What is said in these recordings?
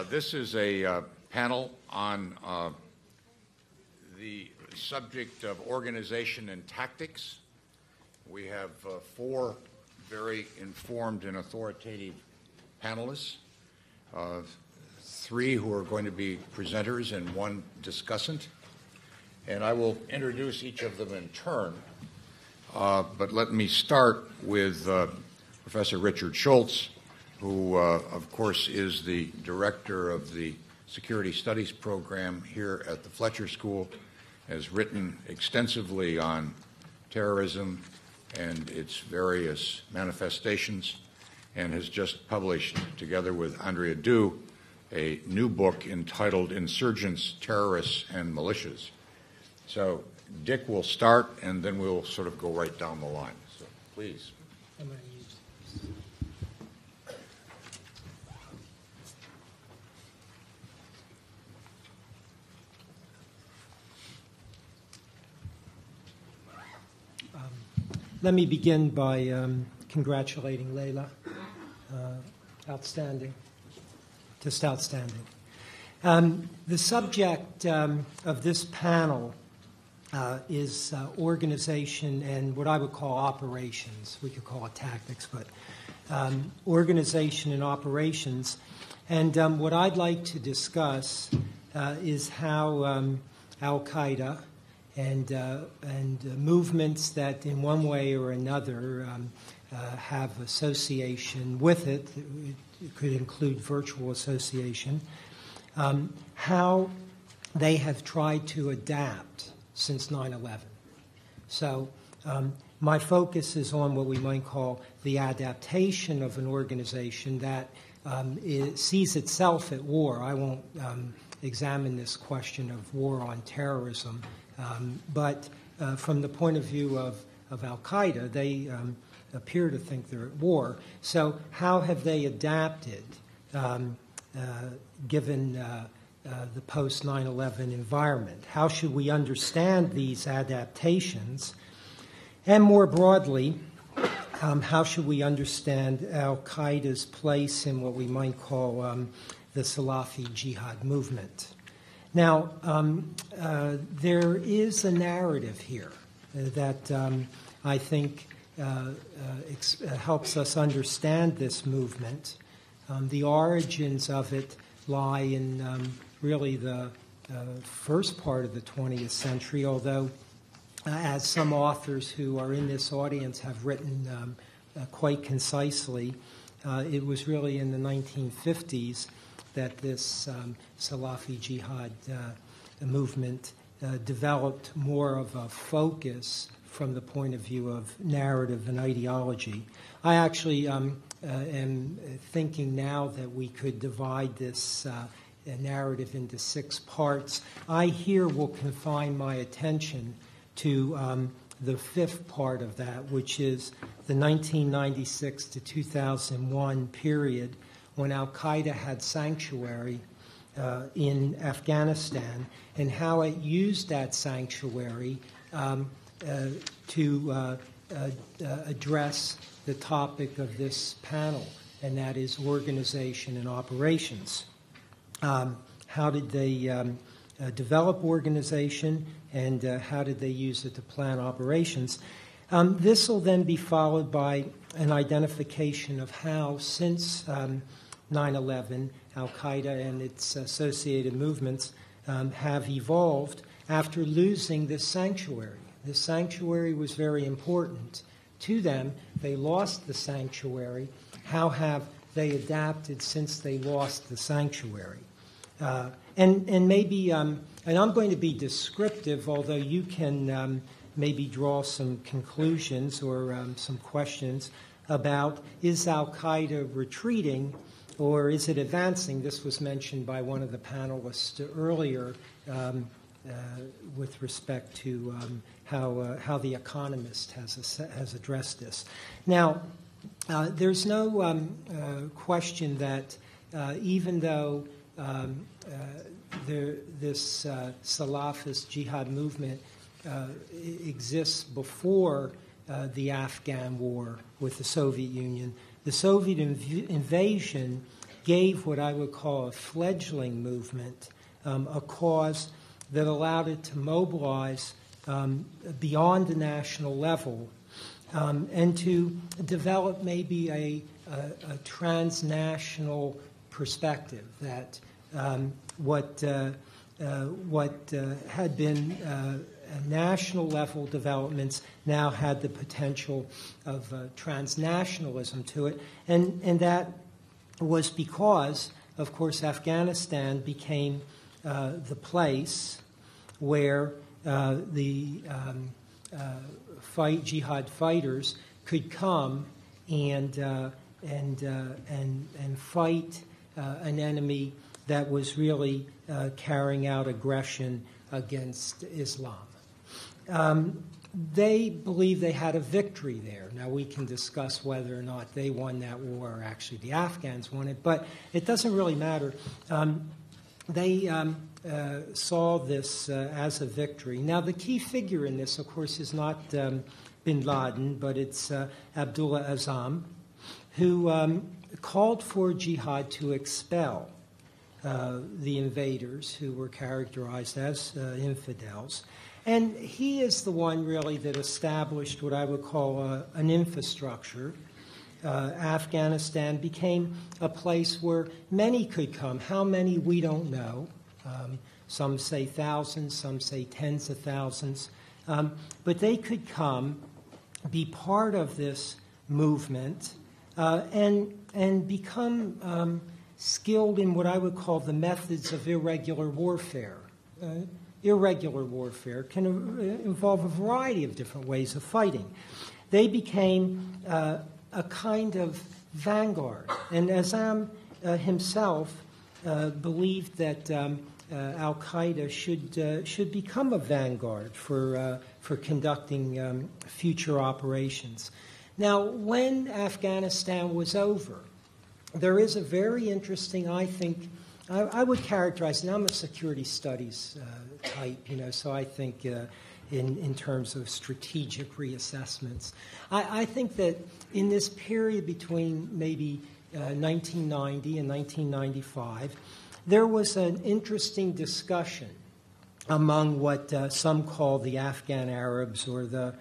This is a panel on the subject of organization and tactics. We have four very informed and authoritative panelists, three who are going to be presenters and one discussant. And I will introduce each of them in turn. But let me start with Professor Richard Shultz, who, of course, is the director of the Security Studies program here at the Fletcher School, has written extensively on terrorism and its various manifestations, and has just published, together with Andrea Du, a new book entitled Insurgents, Terrorists, and Militias. So Dick will start, and then we'll sort of go right down the line. So please. Let me begin by congratulating Layla. Outstanding. Just outstanding. The subject of this panel is organization and what I would call operations. We could call it tactics, but organization and operations. And what I'd like to discuss is how Al-Qaeda and movements that in one way or another have association with it, it could include virtual association, how they have tried to adapt since 9/11. So my focus is on what we might call the adaptation of an organization that sees itself at war. I won't examine this question of war on terrorism, but from the point of view of Al-Qaeda, they appear to think they're at war. So how have they adapted given the post-9/11 environment? How should we understand these adaptations? And more broadly, how should we understand Al-Qaeda's place in what we might call the Salafi jihad movement? Now, there is a narrative here that I think helps us understand this movement. The origins of it lie in really the first part of the 20th century, although as some authors who are in this audience have written quite concisely, it was really in the 1950s that this Salafi jihad movement developed more of a focus from the point of view of narrative and ideology. I actually am thinking now that we could divide this narrative into 6 parts. I here will confine my attention to the 5th part of that, which is the 1996 to 2001 period when Al-Qaeda had sanctuary in Afghanistan, and how it used that sanctuary to address the topic of this panel, and that is organization and operations. How did they develop organization, and how did they use it to plan operations? This will then be followed by an identification of how, since 9/11, Al-Qaeda and its associated movements have evolved after losing this sanctuary. The sanctuary was very important to them. They lost the sanctuary. How have they adapted since they lost the sanctuary? And maybe, and I'm going to be descriptive, although you can maybe draw some conclusions or some questions about, is Al-Qaeda retreating or is it advancing? This was mentioned by one of the panelists earlier with respect to how The Economist has addressed this. Now, there's no question that even though this Salafist jihad movement exists before the Afghan war with the Soviet Union, the Soviet invasion gave what I would call a fledgling movement a cause that allowed it to mobilize beyond the national level and to develop maybe a transnational perspective that what had been national level developments now had the potential of transnationalism to it, and that was because, of course, Afghanistan became the place where the jihad fighters could come and fight an enemy that was really carrying out aggression against Islam. They believe they had a victory there. Now, we can discuss whether or not they won that war or actually the Afghans won it, but it doesn't really matter. They saw this as a victory. Now, the key figure in this, of course, is not bin Laden, but it's Abdullah Azzam, who called for jihad to expel the invaders, who were characterized as infidels. And he is the one, really, that established what I would call an infrastructure. Afghanistan became a place where many could come. How many, we don't know. Some say thousands, some say tens of thousands. But they could come, be part of this movement, and become skilled in what I would call the methods of irregular warfare. Irregular warfare can involve a variety of different ways of fighting. They became a kind of vanguard. And Azzam himself believed that al-Qaeda should become a vanguard for conducting future operations. Now, when Afghanistan was over, there is a very interesting, I think, I would characterize, and I'm a security studies type, so I think in terms of strategic reassessments. I think that in this period between maybe 1990 and 1995, there was an interesting discussion among what some call the Afghan Arabs or the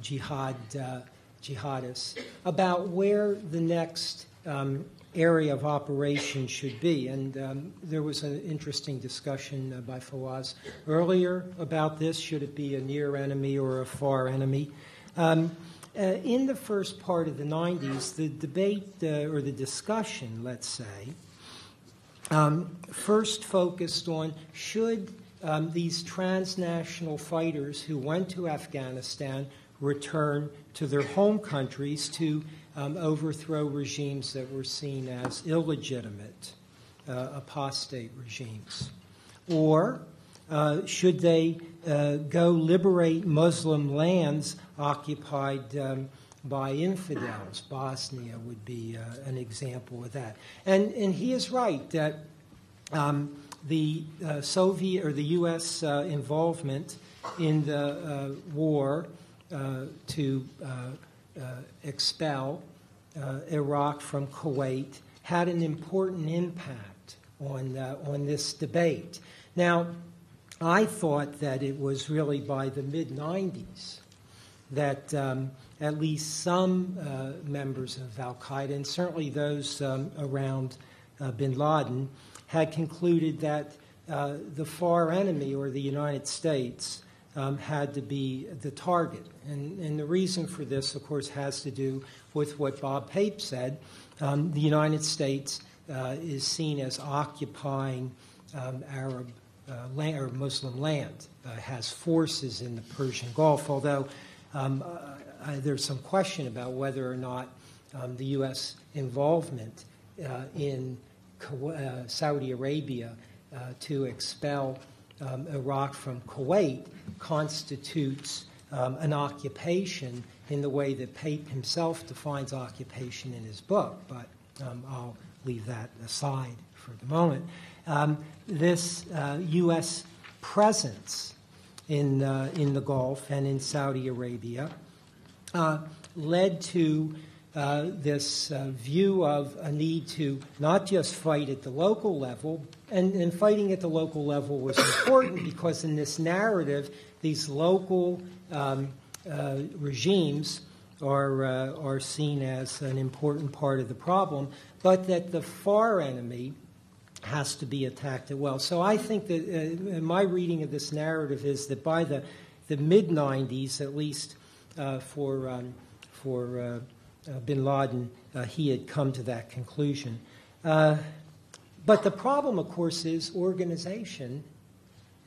jihadists about where the next area of operation should be. And there was an interesting discussion by Fawaz earlier about this. Should it be a near enemy or a far enemy? In the first part of the 90s, the debate or the discussion, let's say, first focused on should these transnational fighters who went to Afghanistan return to their home countries to overthrow regimes that were seen as illegitimate, apostate regimes? Or should they go liberate Muslim lands occupied by infidels? Bosnia would be an example of that. And he is right that the Soviet or the U.S. involvement in the war to expel Iraq from Kuwait had an important impact on this debate. Now, I thought that it was really by the mid-90s that at least some members of al-Qaeda, and certainly those around bin Laden, had concluded that the far enemy, or the United States, had to be the target. And the reason for this, of course, has to do with what Bob Pape said. The United States is seen as occupying Arab land, or Muslim land, has forces in the Persian Gulf, although there's some question about whether or not the U.S. involvement in Saudi Arabia to expel Iraq from Kuwait constitutes an occupation in the way that Pape himself defines occupation in his book, but I'll leave that aside for the moment. This U.S. presence in the Gulf and in Saudi Arabia led to this view of a need to not just fight at the local level, and fighting at the local level was important because in this narrative, these local regimes are seen as an important part of the problem, but that the far enemy has to be attacked as well. So I think that my reading of this narrative is that by the mid-'90s, at least for bin Laden, he had come to that conclusion. But the problem, of course, is organization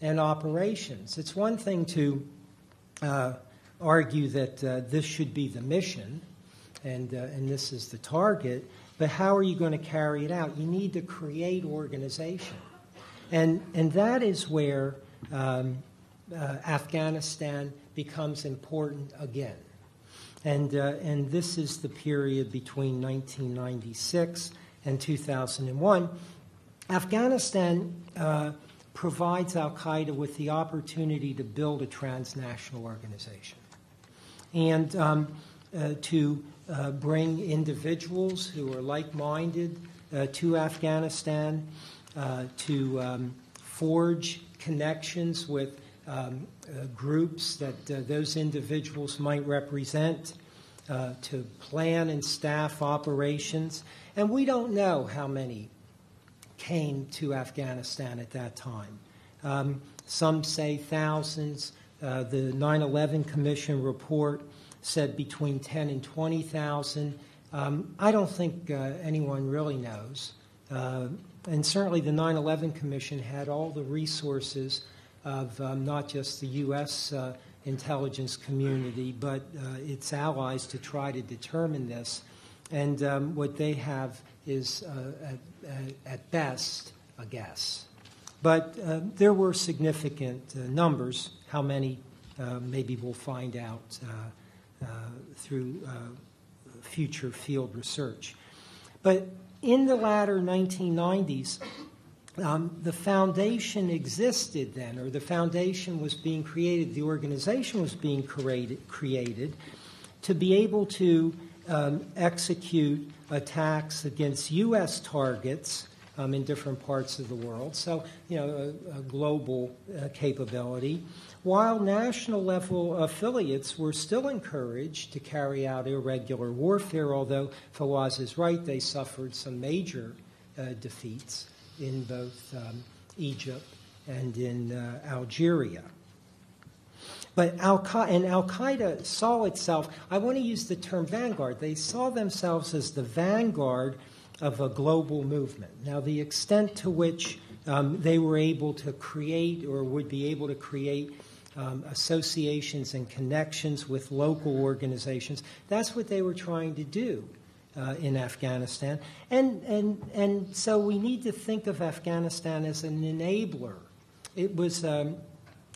and operations. It's one thing to argue that this should be the mission and this is the target, but how are you going to carry it out? You need to create organization. And that is where Afghanistan becomes important again. And this is the period between 1996 and 2001. Afghanistan provides al-Qaeda with the opportunity to build a transnational organization and to bring individuals who are like-minded to Afghanistan, to forge connections with groups that those individuals might represent, to plan and staff operations. And we don't know how many came to Afghanistan at that time. Some say thousands. The 9/11 Commission report said between 10 and 20,000. I don't think anyone really knows. And certainly the 9/11 Commission had all the resources of not just the U.S. Intelligence community, but its allies to try to determine this. And what they have is, at best, a guess. But there were significant numbers. How many, maybe we'll find out through future field research. But in the latter 1990s, the foundation existed then, or the foundation was being created, the organization was being created to be able to execute attacks against U.S. targets in different parts of the world. So, a global capability, while national level affiliates were still encouraged to carry out irregular warfare, although Fawaz is right, they suffered some major defeats in both Egypt and in Algeria. But Al-Qaeda saw itself, I want to use the term vanguard, they saw themselves as the vanguard of a global movement. Now, the extent to which they were able to create or would be able to create associations and connections with local organizations, that's what they were trying to do in Afghanistan. And so we need to think of Afghanistan as an enabler. It was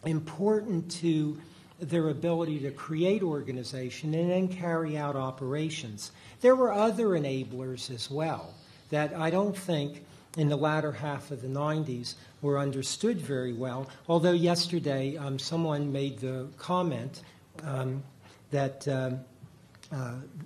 important to their ability to create organization and then carry out operations. There were other enablers as well that I don't think in the latter half of the 90s were understood very well, although yesterday someone made the comment that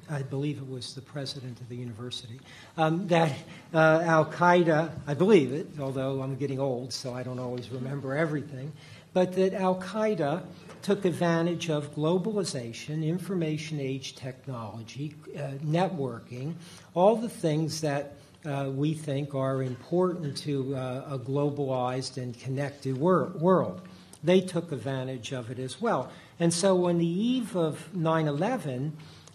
I believe it was the president of the university, that Al-Qaeda, I believe it, although I'm getting old so I don't always remember everything, but that Al-Qaeda took advantage of globalization, information age technology, networking, all the things that we think are important to a globalized and connected world. They took advantage of it as well. And so on the eve of 9/11,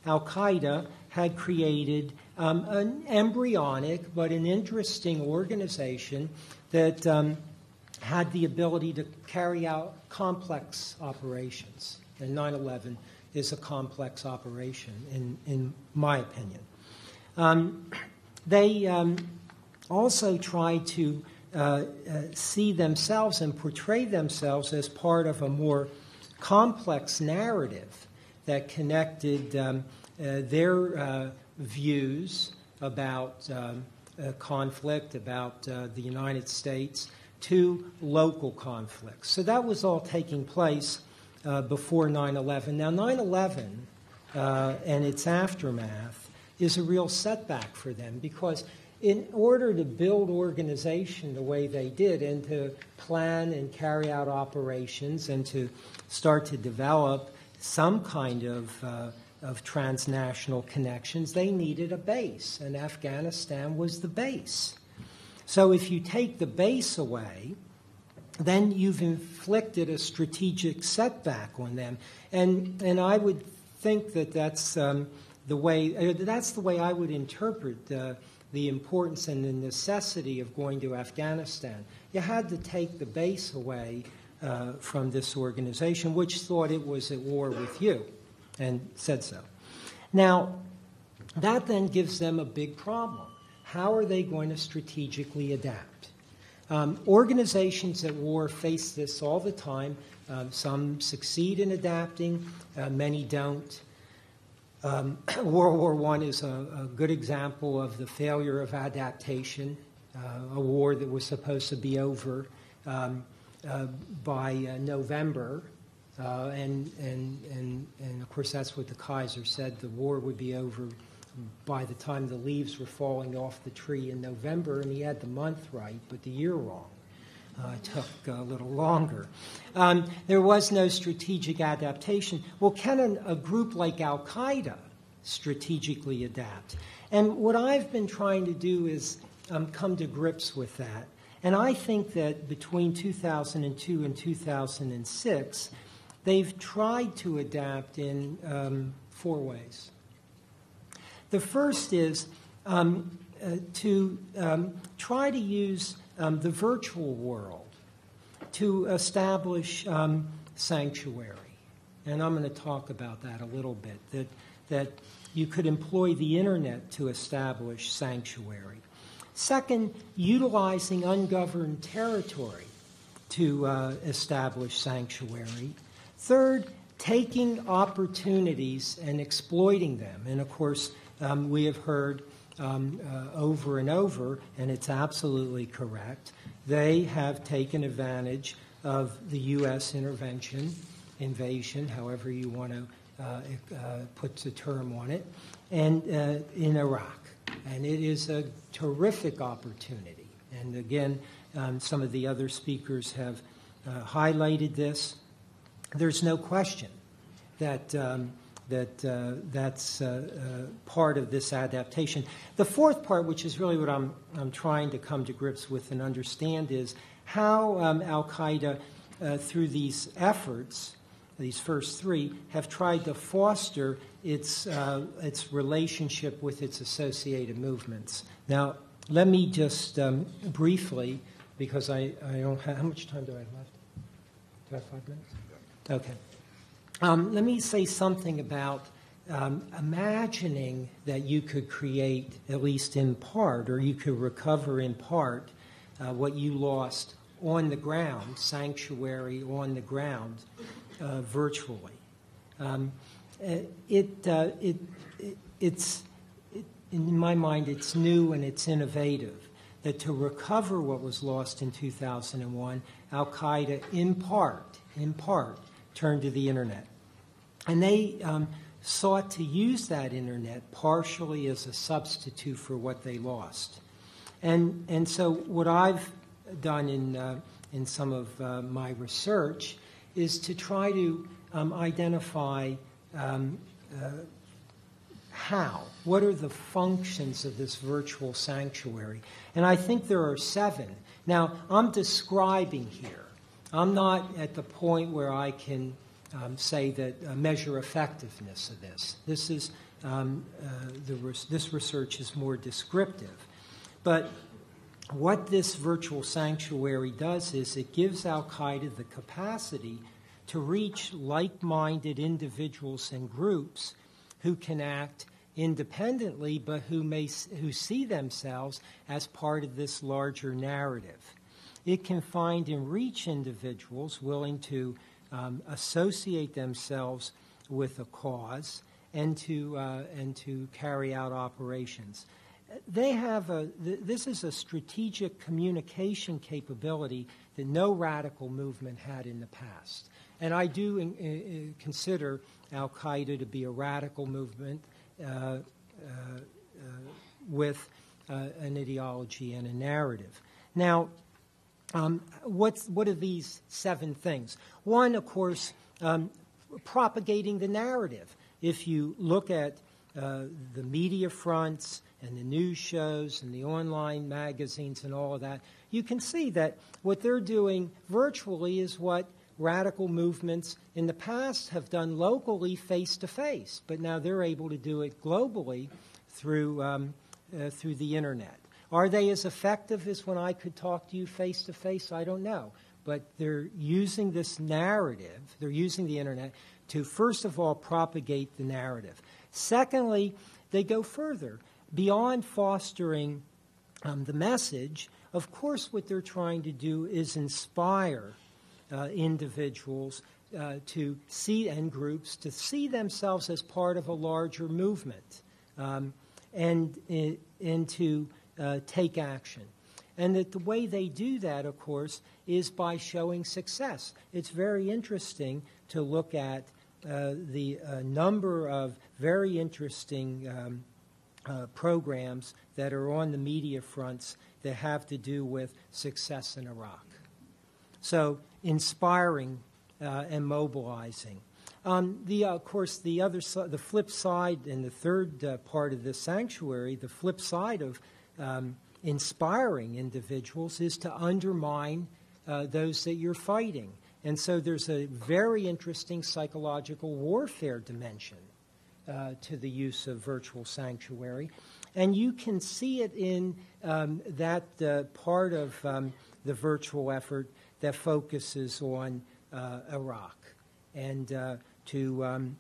Al-Qaeda had created an embryonic but an interesting organization that had the ability to carry out complex operations. And 9/11 is a complex operation, in my opinion. They also tried to see themselves and portray themselves as part of a more complex narrative that connected their views about conflict, about the United States, to local conflicts. So that was all taking place before 9/11. Now, 9/11 and its aftermath is a real setback for them, because in order to build organization the way they did and to plan and carry out operations and to start to develop some kind of transnational connections, they needed a base, and Afghanistan was the base. So if you take the base away, then you've inflicted a strategic setback on them. And I would think that that's the way I would interpret the importance and the necessity of going to Afghanistan. You had to take the base away from this organization, which thought it was at war with you, and said so. Now, that then gives them a big problem. How are they going to strategically adapt? Organizations at war face this all the time. Some succeed in adapting, many don't. World War I is a good example of the failure of adaptation, a war that was supposed to be over by November, and of course that's what the Kaiser said, the war would be over by the time the leaves were falling off the tree in November, and he had the month right, but the year wrong. It took a little longer. There was no strategic adaptation. Well, can a group like Al-Qaeda strategically adapt? And what I've been trying to do is come to grips with that. And I think that between 2002 and 2006, they've tried to adapt in 4 ways. The first is to try to use the virtual world to establish sanctuary. And I'm going to talk about that a little bit, that you could employ the internet to establish sanctuary. Second, utilizing ungoverned territory to establish sanctuary. Third, taking opportunities and exploiting them. And of course, we have heard over and over, and it's absolutely correct, they have taken advantage of the U.S. invasion, however you want to put the term on it, and in Iraq. And it is a terrific opportunity. And again, some of the other speakers have highlighted this. There's no question that that's part of this adaptation. The fourth part, which is really what I'm trying to come to grips with and understand, is how Al-Qaeda, through these efforts, these first 3, have tried to foster its relationship with its associated movements. Now, let me just briefly, because I don't have, how much time do I have left? Do I have 5 minutes? Okay. Let me say something about imagining that you could create, at least in part, or you could recover in part, what you lost on the ground, sanctuary on the ground, virtually. It's in my mind, it's new and it's innovative. That to recover what was lost in 2001, Al-Qaeda, in part, turned to the internet. And they sought to use that internet partially as a substitute for what they lost. And so what I've done in some of my research is to try to identify what are the functions of this virtual sanctuary. And I think there are 7. Now, I'm describing here. I'm not at the point where I can say that measure effectiveness of this. This is this research is more descriptive. But what this virtual sanctuary does is it gives Al-Qaeda the capacity to reach like-minded individuals and groups who can act independently, but who see themselves as part of this larger narrative. It can find and reach individuals willing to associate themselves with a cause and to carry out operations. They have this is a strategic communication capability that no radical movement had in the past. And I do consider Al-Qaeda to be a radical movement. with an ideology and a narrative. Now, what are these 7 things? One, of course, propagating the narrative. If you look at the media fronts and the news shows and the online magazines and all of that, you can see that what they're doing virtually is what radical movements in the past have done locally face-to-face, but now they're able to do it globally through the Internet. Are they as effective as when I could talk to you face-to-face? I don't know. But they're using this narrative, they're using the Internet to, first of all, propagate the narrative. Secondly, they go further. Beyond fostering the message, of course what they're trying to do is inspire individuals to see, and groups, to see themselves as part of a larger movement and to take action. And that the way they do that, of course, is by showing success. It's very interesting to look at the number of very interesting programs that are on the media fronts that have to do with success in Iraq. So inspiring and mobilizing. Of course, the flip side, and the third part of this sanctuary, the flip side of inspiring individuals is to undermine those that you're fighting. And so there's a very interesting psychological warfare dimension to the use of virtual sanctuary. And you can see it in that part of the virtual effort that focuses on Iraq and to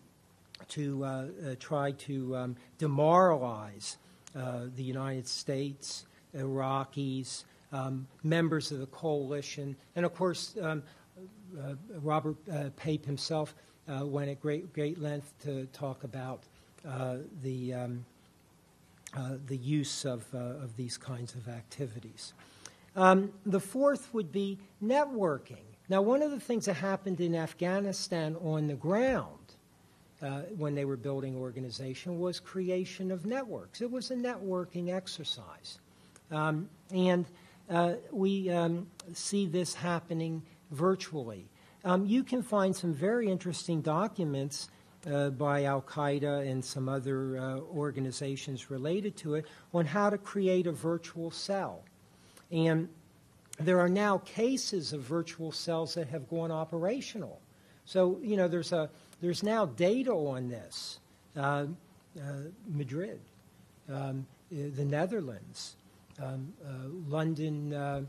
try to demoralize the United States, Iraqis, members of the coalition, and of course Robert Pape himself went at great length to talk about the use of these kinds of activities. The fourth would be networking. Now, one of the things that happened in Afghanistan on the ground when they were building organization was creation of networks. It was a networking exercise. And we see this happening virtually. You can find some very interesting documents by Al-Qaeda and some other organizations related to it on how to create a virtual cell. And there are now cases of virtual cells that have gone operational. So, you know, there's now data on this. Madrid, the Netherlands, London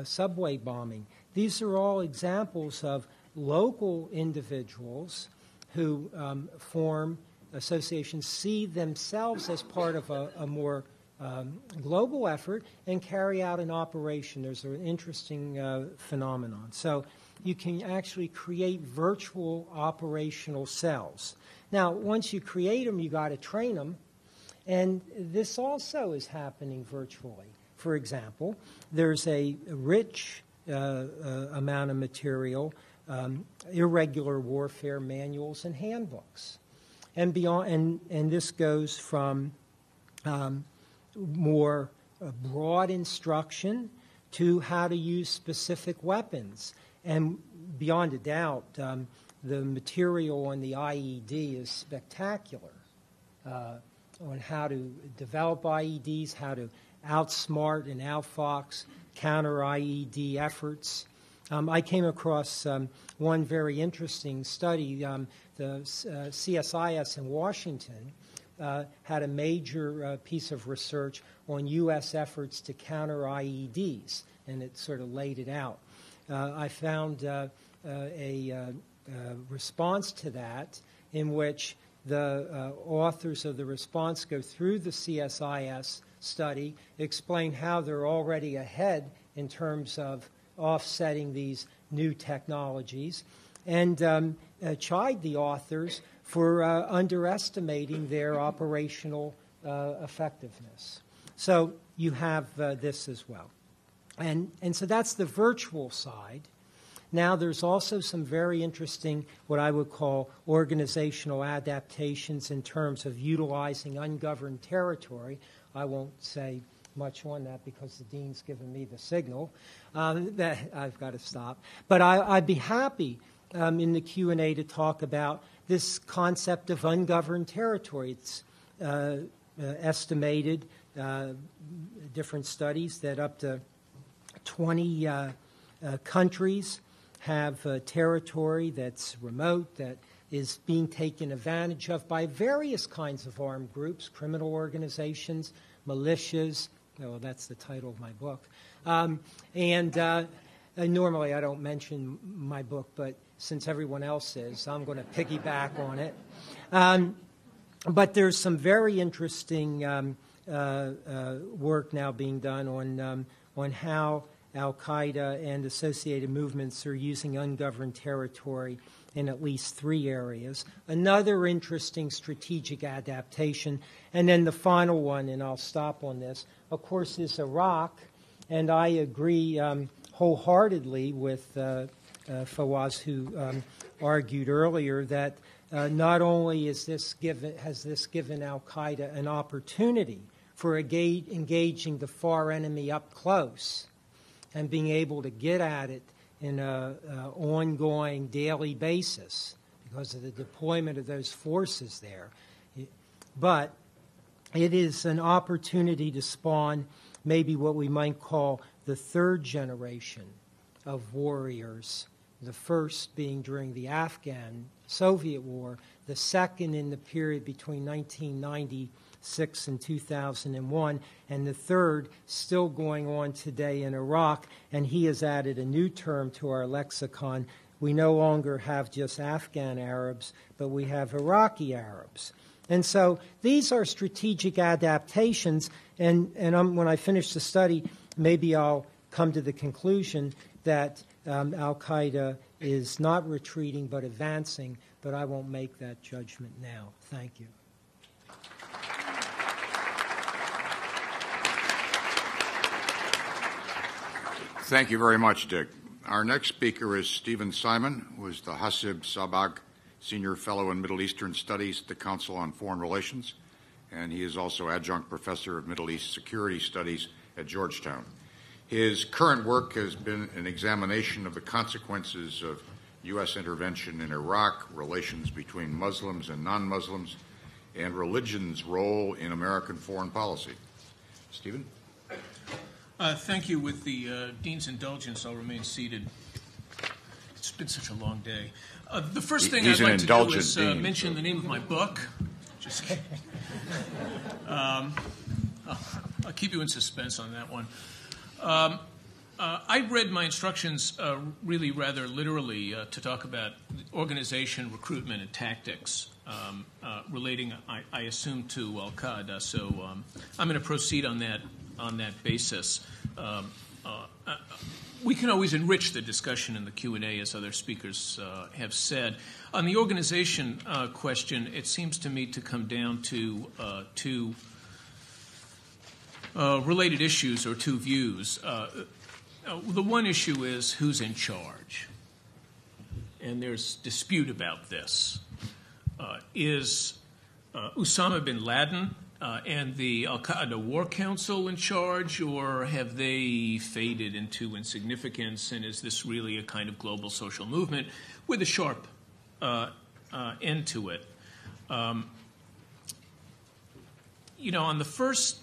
subway bombing. These are all examples of local individuals who form associations, see themselves as part of a more global effort and carry out an operation. There's an interesting phenomenon. So you can actually create virtual operational cells. Now, once you create them, you got to train them. And this also is happening virtually. For example, there's a rich amount of material, irregular warfare manuals and handbooks. And beyond, and this goes from more broad instruction to how to use specific weapons. And beyond a doubt, the material on the IED is spectacular on how to develop IEDs, how to outsmart and outfox counter IED efforts. I came across one very interesting study. The CSIS in Washington had a major piece of research on U.S. efforts to counter IEDs, and it sort of laid it out. I found a response to that in which the authors of the response go through the CSIS study, explain how they're already ahead in terms of offsetting these new technologies, and chide the authors for underestimating their operational effectiveness. So you have this as well. And so that's the virtual side. Now there's also some very interesting, what I would call organizational adaptations in terms of utilizing ungoverned territory. I won't say much on that because the dean's given me the signal that I've got to stop. But I'd be happy in the Q&A to talk about this concept of ungoverned territory. It's estimated, different studies, that up to 20 countries have territory that's remote, that is being taken advantage of by various kinds of armed groups, criminal organizations, militias. Oh, that's the title of my book. Normally I don't mention my book, but since everyone else is, I'm going to piggyback on it. But there's some very interesting work now being done on how Al-Qaeda and associated movements are using ungoverned territory in at least 3 areas. Another interesting strategic adaptation. And then the final one, and I'll stop on this, of course, is Iraq. And I agree wholeheartedly with Fawaz, who argued earlier that not only has this given Al-Qaeda an opportunity for engaging the far enemy up close and being able to get at it in an ongoing daily basis because of the deployment of those forces there. But it is an opportunity to spawn maybe what we might call the 3rd generation of warriors, the first being during the Afghan-Soviet War, the second in the period between 1996 and 2001, and the third still going on today in Iraq. And he has added a new term to our lexicon. We no longer have just Afghan Arabs, but we have Iraqi Arabs. And so these are strategic adaptations, and when I finish the study, maybe I'll come to the conclusion that Al-Qaeda is not retreating but advancing, but I won't make that judgment now. Thank you. Thank you very much, Dick. Our next speaker is Stephen Simon, who is the Hasib Sabbagh Senior Fellow in Middle Eastern Studies at the Council on Foreign Relations, and he is also Adjunct Professor of Middle East Security Studies at Georgetown. His current work has been an examination of the consequences of U.S. intervention in Iraq, relations between Muslims and non-Muslims, and religion's role in American foreign policy. Stephen? Thank you. With the Dean's indulgence, I'll remain seated. It's been such a long day. The first thing I'd like to do is mention the name of my book. Just kidding. I'll keep you in suspense on that one. I read my instructions really rather literally to talk about organization, recruitment, and tactics relating, I assume, to Al-Qaeda. So I'm going to proceed on that basis. We can always enrich the discussion in the Q&A, as other speakers have said. On the organization question, it seems to me to come down to two related issues or 2 views. The one issue is who's in charge. And there's dispute about this. Is Osama bin Laden and the Al-Qaeda War Council in charge, or have they faded into insignificance, and is this really a kind of global social movement with a sharp end to it? On the first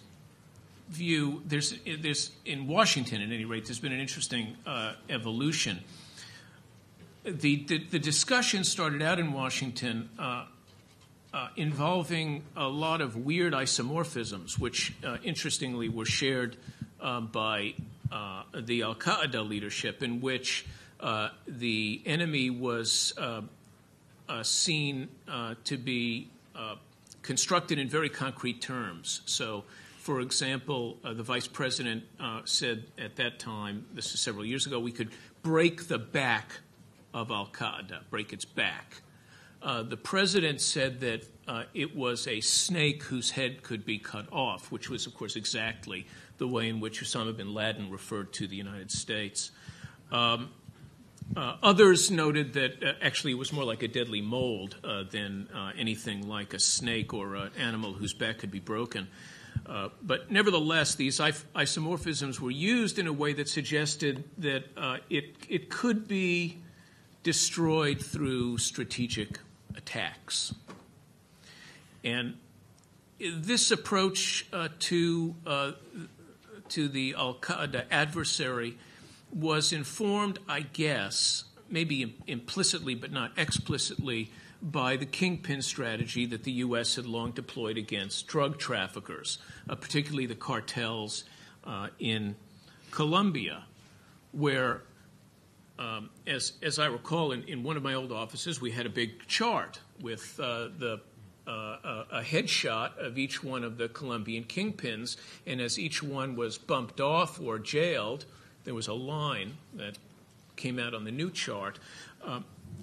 view, there's in Washington, at any rate, there's been an interesting evolution. The discussion started out in Washington involving a lot of weird isomorphisms, which interestingly were shared by the Al-Qaeda leadership, in which the enemy was seen to be constructed in very concrete terms. So, for example, the vice president said at that time, this is several years ago, we could break the back of Al-Qaeda, break its back. The president said that it was a snake whose head could be cut off, which was, of course, exactly the way in which Osama bin Laden referred to the United States. Others noted that actually it was more like a deadly mold than anything like a snake or an animal whose back could be broken. But nevertheless, these isomorphisms were used in a way that suggested that it could be destroyed through strategic attacks. And this approach to the al-Qaeda adversary was informed, I guess, maybe implicitly but not explicitly, by the kingpin strategy that the U.S. had long deployed against drug traffickers, particularly the cartels in Colombia, where, as I recall, in one of my old offices, we had a big chart with a headshot of each one of the Colombian kingpins, and as each one was bumped off or jailed, there was a line that came out on the new chart.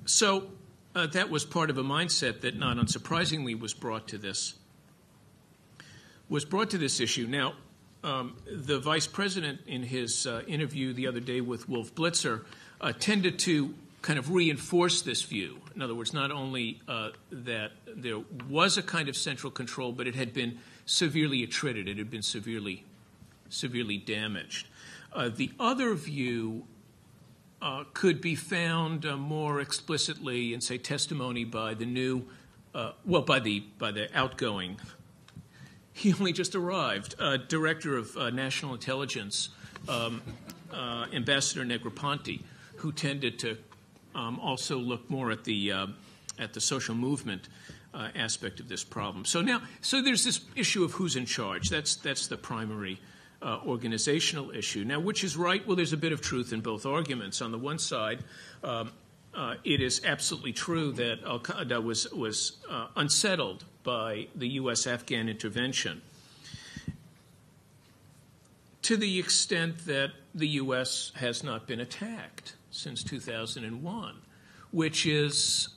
So that was part of a mindset that, not unsurprisingly, was brought to this issue. Now, the vice president, in his interview the other day with Wolf Blitzer, tended to kind of reinforce this view. In other words, not only that there was a kind of central control, but it had been severely attrited. It had been severely damaged. The other view could be found more explicitly in, say, testimony by the new, by the outgoing. He only just arrived, Director of National Intelligence, Ambassador Negroponte, who tended to also look more at the social movement aspect of this problem. So there's this issue of who's in charge. That's the primary organizational issue. Now, which is right? Well, there's a bit of truth in both arguments. On the one side, it is absolutely true that al-Qaeda was unsettled by the U.S.-Afghan intervention to the extent that the U.S. has not been attacked since 2001, which is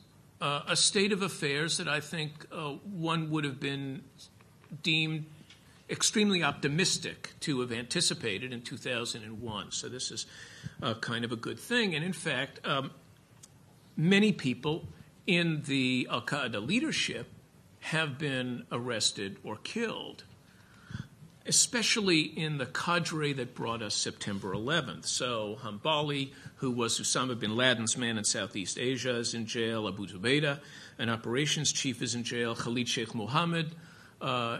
a state of affairs that I think one would have been deemed extremely optimistic to have anticipated in 2001. So this is kind of a good thing. And in fact, many people in the al-Qaeda leadership have been arrested or killed, especially in the cadre that brought us September 11th. So Hambali, who was Osama bin Laden's man in Southeast Asia, is in jail. Abu Zubaydah, an operations chief, is in jail. Khalid Sheikh Mohammed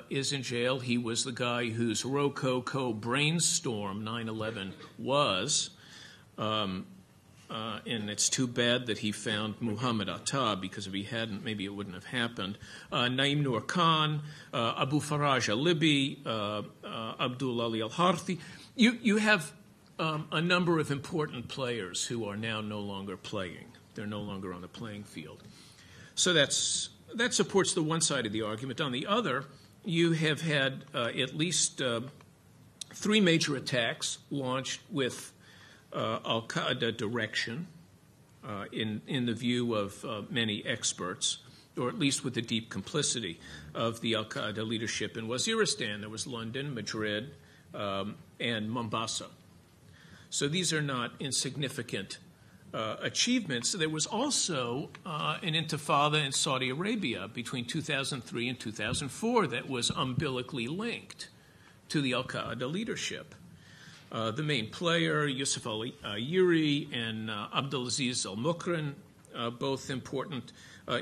is in jail. He was the guy whose Rococo brainstorm 9/11 was. And it's too bad that he found Muhammad Atta, because if he hadn't, maybe it wouldn't have happened. Naim Noor Khan, Abu Faraj al-Libi, Abdul Ali al-Harthi. You have a number of important players who are now no longer playing. They're no longer on the playing field. So that supports the one side of the argument. On the other, you have had at least 3 major attacks launched with al-Qaeda direction, in the view of many experts, or at least with the deep complicity of the al-Qaeda leadership in Waziristan. There was London, Madrid, and Mombasa. So these are not insignificant achievements. There was also an intifada in Saudi Arabia between 2003 and 2004 that was umbilically linked to the al-Qaeda leadership. The main player, Yusuf al-Yuri and Abdulaziz al-Mukran, both important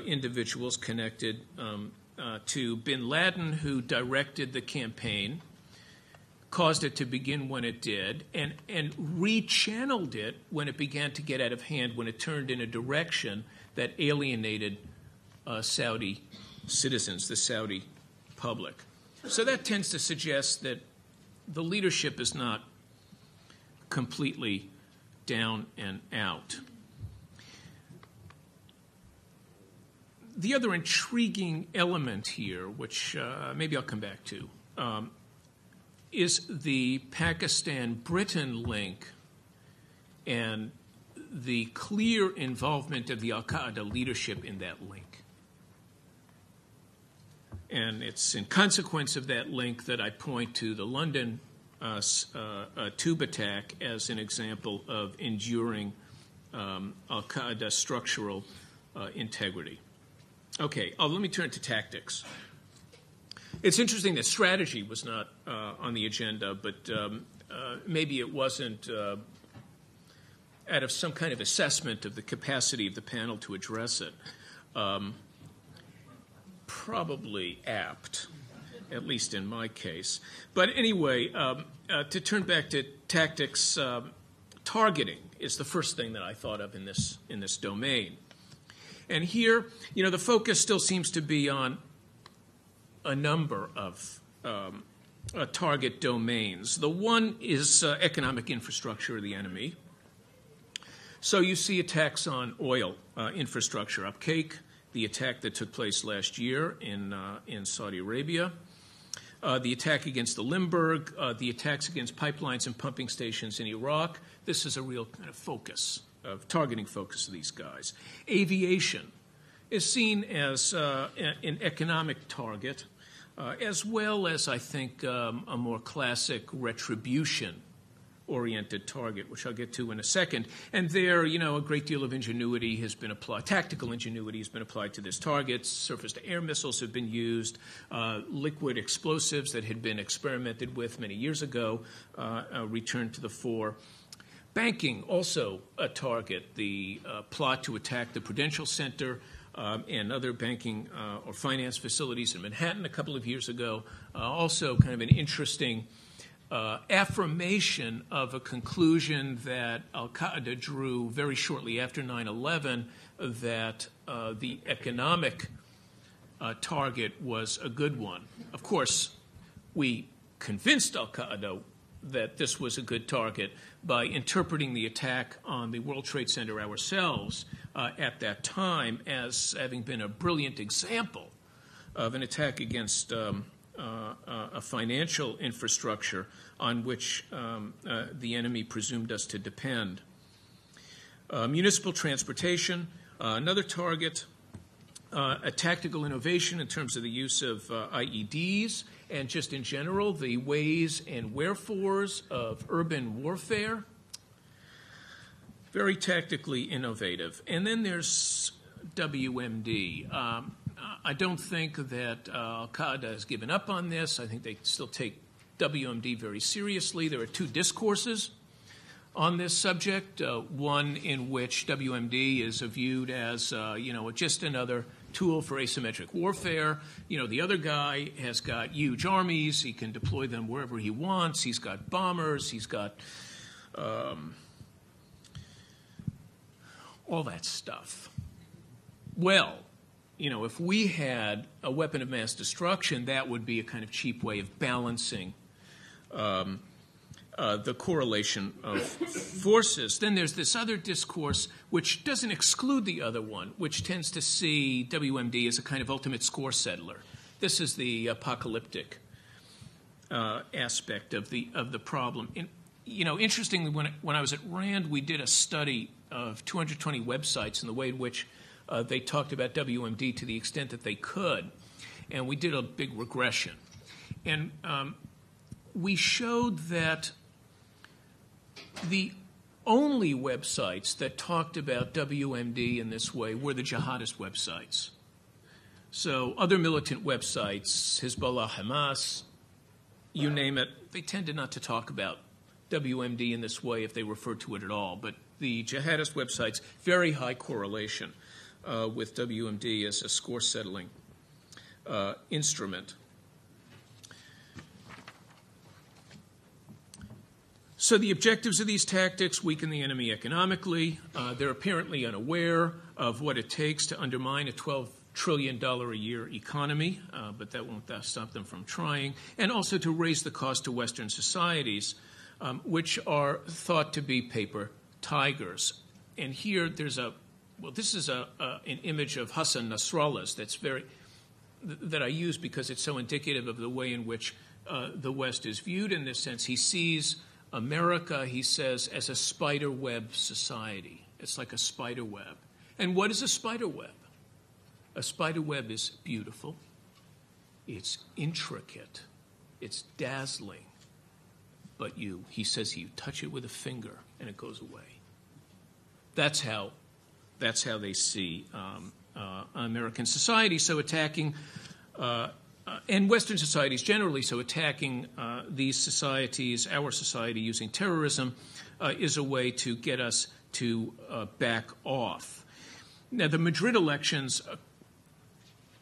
individuals connected to bin Laden, who directed the campaign, caused it to begin when it did, and rechanneled it when it began to get out of hand, when it turned in a direction that alienated Saudi citizens, the Saudi public. So that tends to suggest that the leadership is not completely down and out. The other intriguing element here, which maybe I'll come back to, is the Pakistan-Britain link and the clear involvement of the al-Qaeda leadership in that link. And it's in consequence of that link that I point to the London tube attack as an example of enduring al-Qaeda structural integrity. Okay, let me turn to tactics. It's interesting that strategy was not on the agenda, but maybe it wasn't out of some kind of assessment of the capacity of the panel to address it. Probably apt, at least in my case. But anyway, to turn back to tactics, targeting is the first thing that I thought of in this domain. And here, the focus still seems to be on a number of target domains. The one is economic infrastructure of the enemy. So you see attacks on oil infrastructure, Upcake, the attack that took place last year in Saudi Arabia, the attack against the Limburg, the attacks against pipelines and pumping stations in Iraq. This is a real kind of focus, targeting focus of these guys. Aviation is seen as an economic target, as well as, I think, a more classic retribution-oriented target, which I'll get to in a second. And there, a great deal of ingenuity has been applied, tactical ingenuity has been applied to this target. Surface-to-air missiles have been used. Liquid explosives that had been experimented with many years ago returned to the fore. Banking, also a target. The plot to attack the Prudential Center and other banking or finance facilities in Manhattan a couple of years ago. Also kind of an interesting affirmation of a conclusion that al-Qaeda drew very shortly after 9/11, that the economic target was a good one. Of course, we convinced al-Qaeda that this was a good target by interpreting the attack on the World Trade Center ourselves at that time as having been a brilliant example of an attack against a financial infrastructure on which the enemy presumed us to depend. Municipal transportation, another target. A tactical innovation in terms of the use of IEDs and just in general the ways and wherefores of urban warfare. Very tactically innovative. And then there's WMD. I don't think that al-Qaeda has given up on this. I think they still take WMD very seriously. There are two discourses on this subject, one in which WMD is viewed as, just another tool for asymmetric warfare. The other guy has got huge armies. He can deploy them wherever he wants. He's got bombers. He's got all that stuff. Well, if we had a weapon of mass destruction, that would be a kind of cheap way of balancing the correlation of forces. Then there's this other discourse which doesn't exclude the other one, which tends to see WMD as a kind of ultimate score settler. This is the apocalyptic aspect of the problem. And, interestingly, when I was at RAND, we did a study of 220 websites and the way in which they talked about WMD to the extent that they could, and we did a big regression. And we showed that the only websites that talked about WMD in this way were the jihadist websites. So other militant websites, Hezbollah, Hamas, you name it, they tended not to talk about WMD in this way if they referred to it at all. But the jihadist websites, very high correlation with WMD as a score-settling instrument. So the objectives of these tactics: weaken the enemy economically. They're apparently unaware of what it takes to undermine a $12 trillion a year economy, but that won't stop them from trying. And also to raise the cost to Western societies, which are thought to be paper tigers. And here there's this is an image of Hassan Nasrallah's that I use because it's so indicative of the way in which the West is viewed in this sense. He sees America, he says, as a spider web society. It's like a spider web. And what is a spider web? A spider web is beautiful. It's intricate. It's dazzling. But he says you touch it with a finger and it goes away. That's how they see American society. So attacking, and Western societies generally, so attacking these societies, our society, using terrorism is a way to get us to back off. Now, the Madrid elections,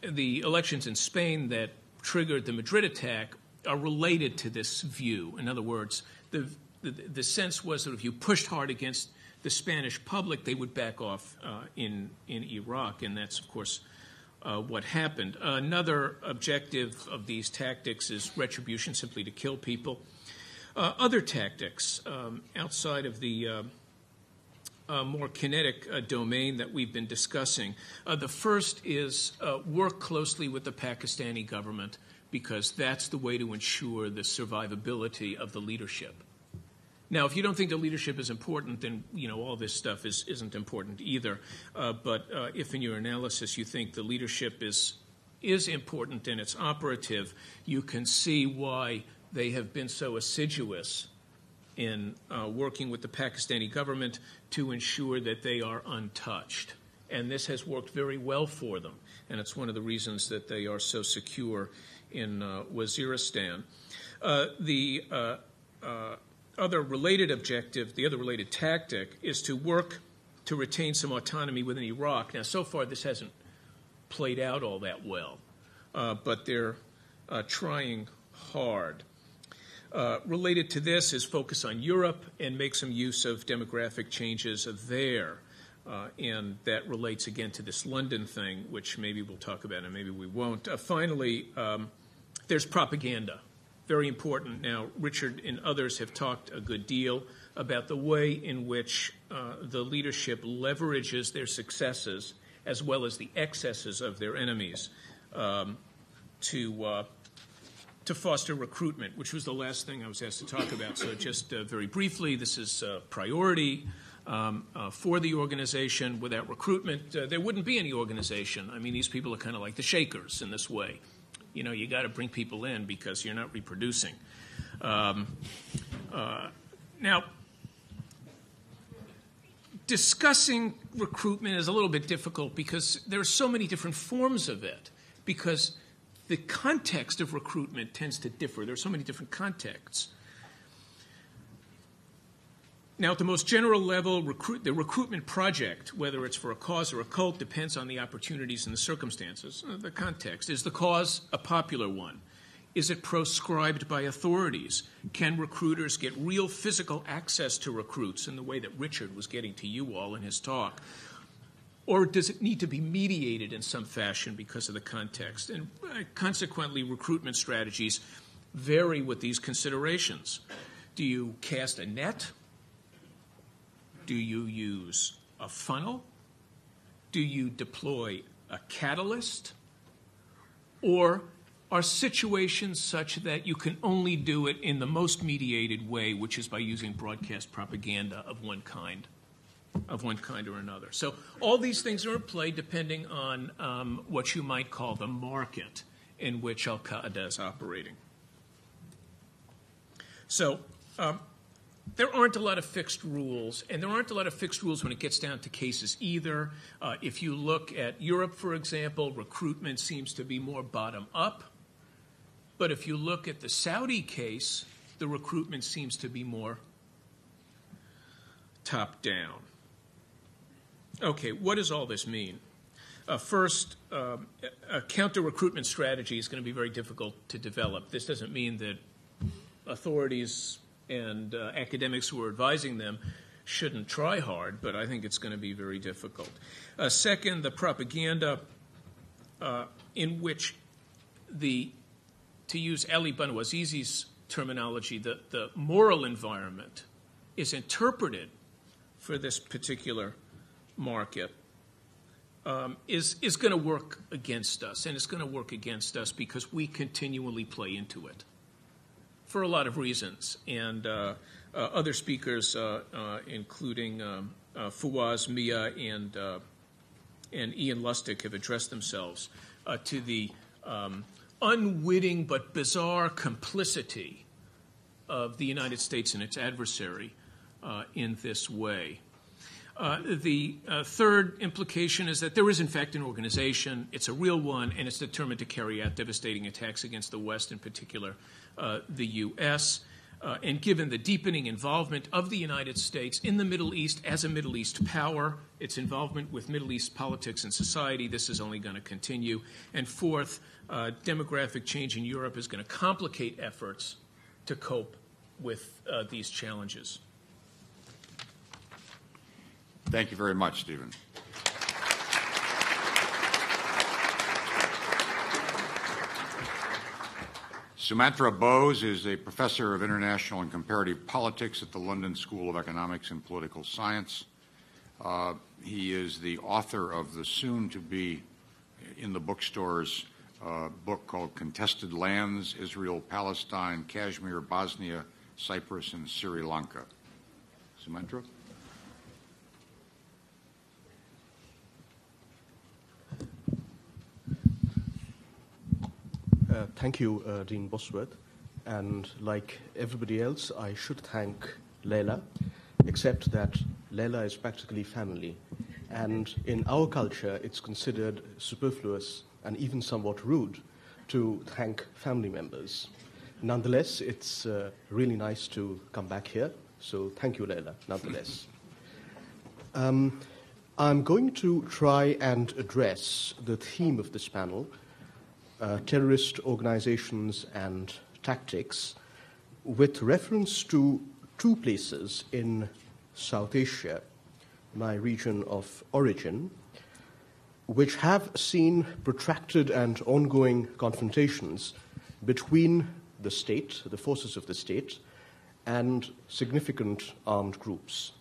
the elections in Spain that triggered the Madrid attack are related to this view. In other words, the sense was that if you pushed hard against the Spanish public, they would back off in Iraq, and that's, of course, what happened. Another objective of these tactics is retribution, simply to kill people. Other tactics outside of the more kinetic domain that we've been discussing. The first is work closely with the Pakistani government, because that's the way to ensure the survivability of the leadership. Now, if you don't think the leadership is important, then all this stuff isn't important either. But if in your analysis you think the leadership is important and it's operative, you can see why they have been so assiduous in working with the Pakistani government to ensure that they are untouched. And this has worked very well for them, and it's one of the reasons that they are so secure in Waziristan. The other related objective, the other related tactic, is to work to retain some autonomy within Iraq. Now, so far this hasn't played out all that well, but they're trying hard. Related to this is focus on Europe and make some use of demographic changes there. And that relates again to this London thing, which maybe we'll talk about and maybe we won't. Finally, there's propaganda. Very important. Now, Richard and others have talked a good deal about the way in which the leadership leverages their successes as well as the excesses of their enemies to foster recruitment, which was the last thing I was asked to talk about. So just very briefly, this is a priority for the organization. Without recruitment, there wouldn't be any organization. I mean, these people are kind of like the Shakers in this way. You got to bring people in because you're not reproducing. Now, discussing recruitment is a little bit difficult because there are so many different forms of it, because the context of recruitment tends to differ. There are so many different contexts. Now, at the most general level, the recruitment project, whether it's for a cause or a cult, depends on the opportunities and the circumstances. The context. Is the cause a popular one? Is it proscribed by authorities? Can recruiters get real physical access to recruits in the way that Richard was getting to you all in his talk? Or does it need to be mediated in some fashion because of the context? And consequently, recruitment strategies vary with these considerations. Do you cast a net? Do you use a funnel? Do you deploy a catalyst? Or are situations such that you can only do it in the most mediated way, which is by using broadcast propaganda of one kind or another? So all these things are at play depending on what you might call the market in which al-Qaeda is operating. So there aren't a lot of fixed rules, and there aren't a lot of fixed rules when it gets down to cases either. If you look at Europe, for example, recruitment seems to be more bottom-up. But if you look at the Saudi case, the recruitment seems to be more top-down. Okay, what does all this mean? First, a counter-recruitment strategy is going to be very difficult to develop. This doesn't mean that authorities and academics who are advising them shouldn't try hard, but I think it's going to be very difficult. Second, the propaganda in which to use Ali Banwazizi's terminology, the moral environment is interpreted for this particular market is going to work against us, and it's going to work against us because we continually play into it for a lot of reasons. And other speakers, including Fawaz Mia and Ian Lustig, have addressed themselves to the unwitting but bizarre complicity of the United States and its adversary in this way. The third implication is that there is, in fact, an organization. It's a real one, and it's determined to carry out devastating attacks against the West, in particular the U.S., and given the deepening involvement of the United States in the Middle East as a Middle East power, its involvement with Middle East politics and society, this is only going to continue. And fourth, demographic change in Europe is going to complicate efforts to cope with these challenges. Thank you very much, Stephen. Sumantra Bose is a professor of international and comparative politics at the London School of Economics and Political Science. He is the author of the soon-to-be in the bookstores book called Contested Lands, Israel, Palestine, Kashmir, Bosnia, Cyprus, and Sri Lanka. Sumantra? Thank you, Dean Bosworth. And like everybody else, I should thank Leila, except that Leila is practically family. And in our culture, it's considered superfluous and even somewhat rude to thank family members. Nonetheless, it's really nice to come back here. So thank you, Leila, nonetheless. I'm going to try and address the theme of this panel, terrorist organizations and tactics, with reference to two places in South Asia, my region of origin, which have seen protracted and ongoing confrontations between the state, the forces of the state, and significant armed groups.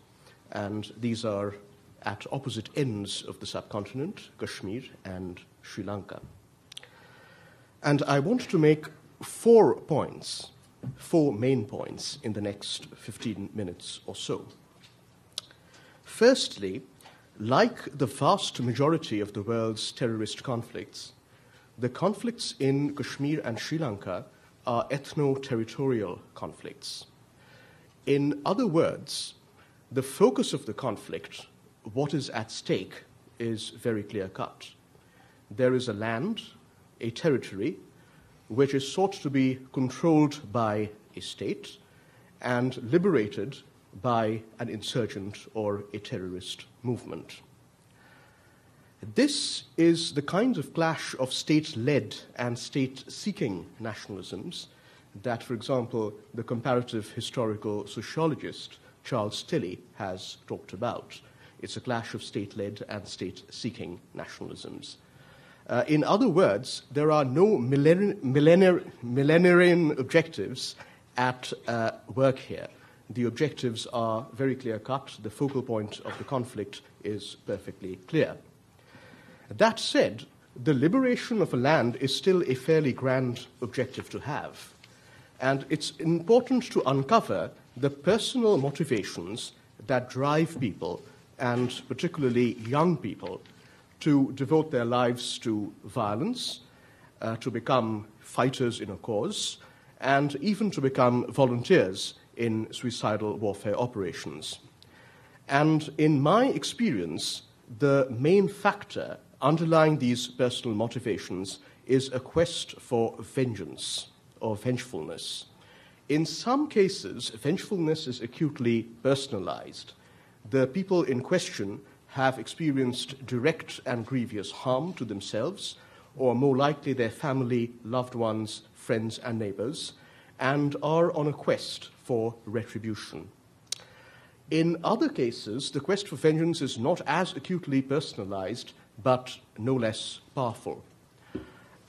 And these are at opposite ends of the subcontinent, Kashmir and Sri Lanka. And I want to make 4 main points in the next 15 minutes or so. Firstly, like the vast majority of the world's terrorist conflicts, the conflicts in Kashmir and Sri Lanka are ethno-territorial conflicts. In other words, the focus of the conflict, what is at stake, is very clear-cut. There is a land, a territory, which is sought to be controlled by a state and liberated by an insurgent or a terrorist movement. This is the kind of clash of state-led and state-seeking nationalisms that, for example, the comparative historical sociologist Charles Tilly has talked about. It's a clash of state-led and state-seeking nationalisms. In other words, there are no millenarian objectives at work here. The objectives are very clear-cut. The focal point of the conflict is perfectly clear. That said, the liberation of a land is still a fairly grand objective to have. And it's important to uncover the personal motivations that drive people, and particularly young people, to devote their lives to violence, to become fighters in a cause, and even to become volunteers in suicidal warfare operations. And in my experience, the main factor underlying these personal motivations is a quest for vengeance or vengefulness. In some cases, vengefulness is acutely personalized. The people in question have experienced direct and grievous harm to themselves, or more likely their family, loved ones, friends, and neighbors, and are on a quest for retribution. In other cases, the quest for vengeance is not as acutely personalized, but no less powerful.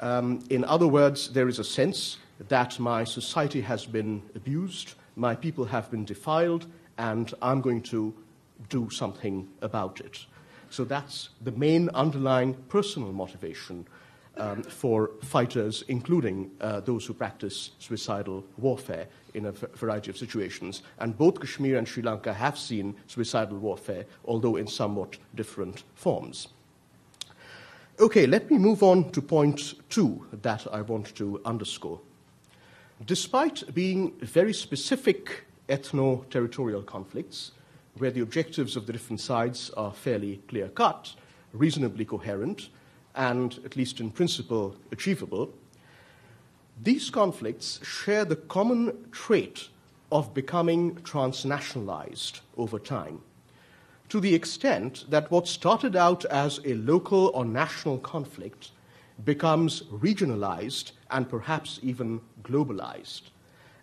In other words, there is a sense that my society has been abused, my people have been defiled, and I'm going to do something about it. So that's the main underlying personal motivation for fighters, including those who practice suicidal warfare in a variety of situations. And both Kashmir and Sri Lanka have seen suicidal warfare, although in somewhat different forms. Okay, let me move on to point 2 that I want to underscore. Despite being very specific ethno-territorial conflicts, where the objectives of the different sides are fairly clear-cut, reasonably coherent, and, at least in principle, achievable, these conflicts share the common trait of becoming transnationalized over time, to the extent that what started out as a local or national conflict becomes regionalized and perhaps even globalized.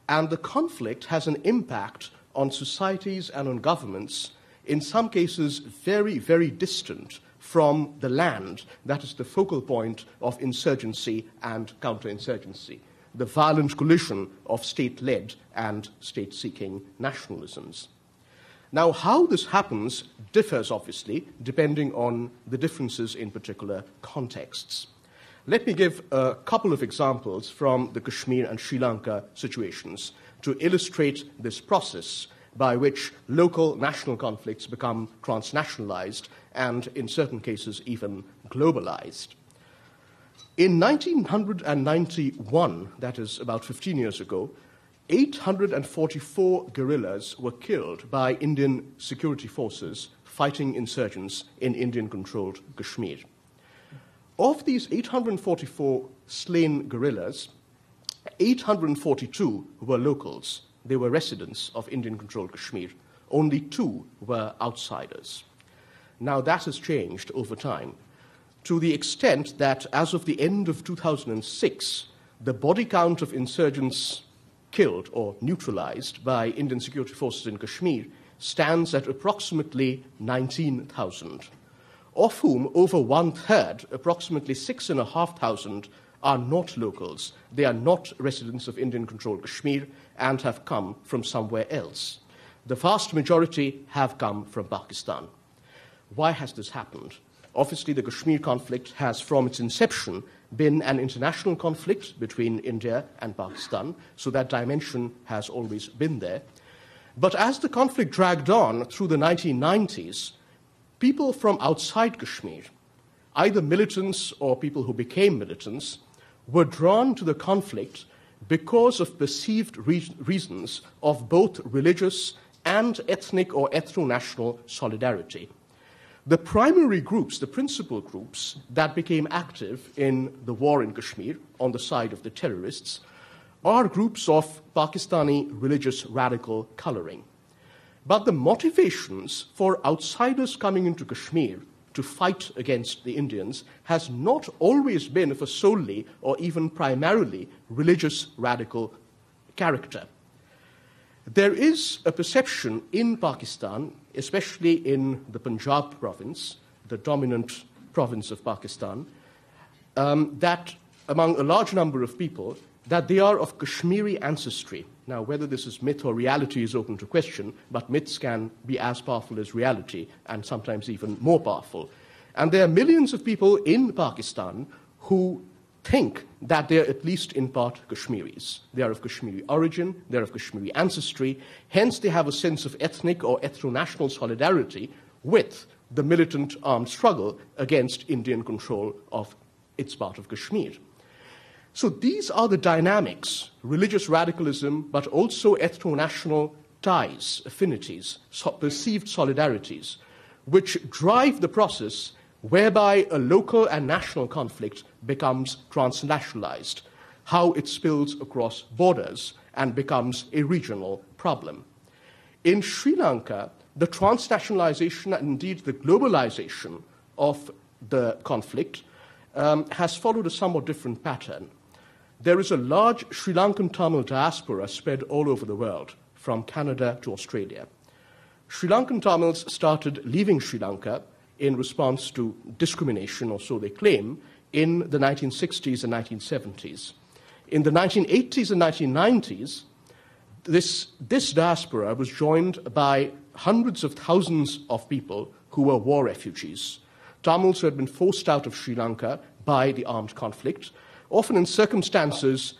And the conflict has an impact on societies and on governments, in some cases very, very distant from the land that is the focal point of insurgency and counterinsurgency, the violent collision of state-led and state-seeking nationalisms. Now, how this happens differs, obviously, depending on the differences in particular contexts. Let me give a couple of examples from the Kashmir and Sri Lanka situations to illustrate this process by which local national conflicts become transnationalized and, in certain cases, even globalized. In 1991, that is about 15 years ago, 844 guerrillas were killed by Indian security forces fighting insurgents in Indian-controlled Kashmir. Of these 844 slain guerrillas, 842 were locals. They were residents of Indian-controlled Kashmir. Only 2 were outsiders. Now, that has changed over time, to the extent that as of the end of 2006, the body count of insurgents killed or neutralized by Indian security forces in Kashmir stands at approximately 19,000, of whom over one-third, approximately 6,500, are not locals. They are not residents of Indian-controlled Kashmir and have come from somewhere else. The vast majority have come from Pakistan. Why has this happened? Obviously, the Kashmir conflict has, from its inception, been an international conflict between India and Pakistan, so that dimension has always been there. But as the conflict dragged on through the 1990s, people from outside Kashmir, either militants or people who became militants, were drawn to the conflict because of perceived reasons of both religious and ethnic or ethno-national solidarity. The primary groups, the principal groups that became active in the war in Kashmir on the side of the terrorists are groups of Pakistani religious radical coloring. But the motivations for outsiders coming into Kashmir to fight against the Indians has not always been of a solely or even primarily religious radical character. There is a perception in Pakistan, especially in the Punjab province, the dominant province of Pakistan, that among a large number of people, that they are of Kashmiri ancestry. Now, whether this is myth or reality is open to question, but myths can be as powerful as reality, and sometimes even more powerful. And there are millions of people in Pakistan who think that they are at least in part Kashmiris. They are of Kashmiri origin, they are of Kashmiri ancestry, hence they have a sense of ethnic or ethno-national solidarity with the militant armed struggle against Indian control of its part of Kashmir. So these are the dynamics, religious radicalism, but also ethno-national ties, affinities, perceived solidarities, which drive the process whereby a local and national conflict becomes transnationalized, how it spills across borders and becomes a regional problem. In Sri Lanka, the transnationalization and indeed the globalization of the conflict has followed a somewhat different pattern. There is a large Sri Lankan Tamil diaspora spread all over the world, from Canada to Australia. Sri Lankan Tamils started leaving Sri Lanka in response to discrimination, or so they claim, in the 1960s and 1970s. In the 1980s and 1990s, this diaspora was joined by hundreds of thousands of people who were war refugees, Tamils who had been forced out of Sri Lanka by the armed conflict, often in circumstances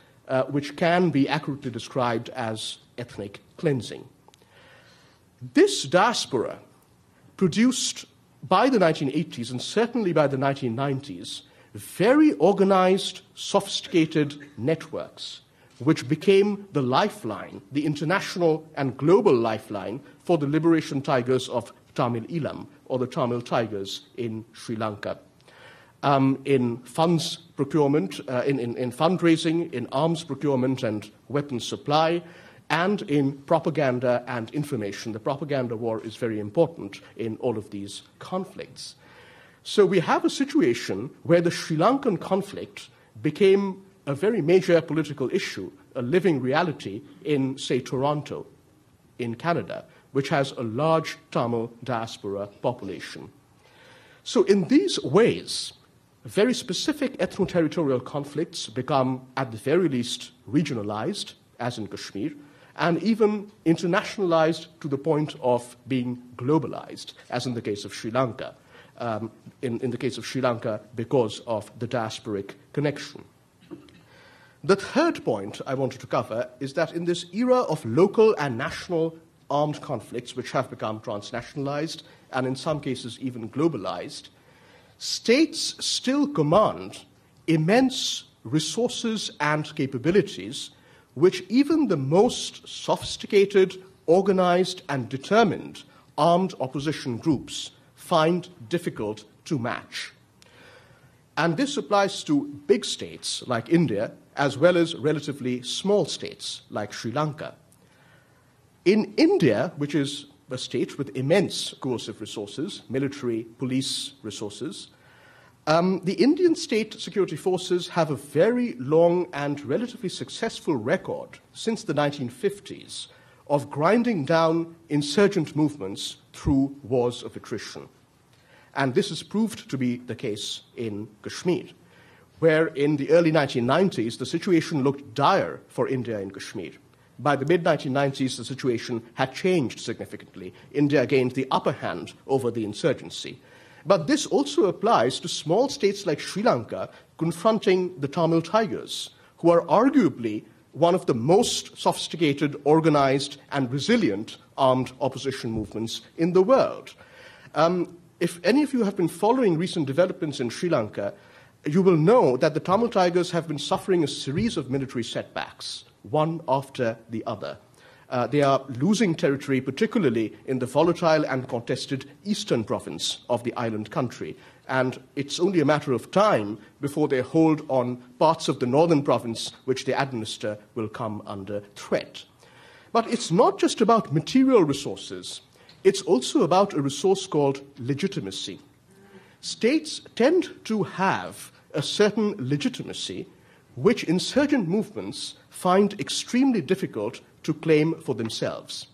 which can be accurately described as ethnic cleansing. This diaspora produced, by the 1980s and certainly by the 1990s, very organized, sophisticated networks, which became the lifeline, the international and global lifeline for the liberation tigers of Tamil Eelam, or the Tamil Tigers in Sri Lanka. In funds procurement, in fundraising, in arms procurement and weapons supply, and in propaganda and information. The propaganda war is very important in all of these conflicts. So we have a situation where the Sri Lankan conflict became a very major political issue, a living reality in, say, Toronto, in Canada, which has a large Tamil diaspora population. So in these ways, very specific ethno-territorial conflicts become, at the very least, regionalized, as in Kashmir, and even internationalized to the point of being globalized, as in the case of Sri Lanka, in the case of Sri Lanka because of the diasporic connection. The third point I wanted to cover is that in this era of local and national armed conflicts, which have become transnationalized and in some cases even globalized, states still command immense resources and capabilities which even the most sophisticated, organized, and determined armed opposition groups find difficult to match. And this applies to big states like India, as well as relatively small states like Sri Lanka. In India, which is a state with immense coercive resources, military, police resources, the Indian state security forces have a very long and relatively successful record since the 1950s of grinding down insurgent movements through wars of attrition. And this is proved to be the case in Kashmir, where in the early 1990s the situation looked dire for India in Kashmir. By the mid-1990s, the situation had changed significantly. India gained the upper hand over the insurgency. But this also applies to small states like Sri Lanka confronting the Tamil Tigers, who are arguably one of the most sophisticated, organized, and resilient armed opposition movements in the world. If any of you have been following recent developments in Sri Lanka, you will know that the Tamil Tigers have been suffering a series of military setbacks, one after the other. They are losing territory, particularly in the volatile and contested eastern province of the island country. And it's only a matter of time before their hold on parts of the northern province, which they administer, will come under threat. But it's not just about material resources. It's also about a resource called legitimacy. States tend to have a certain legitimacy which insurgent movements find extremely difficult to claim for themselves,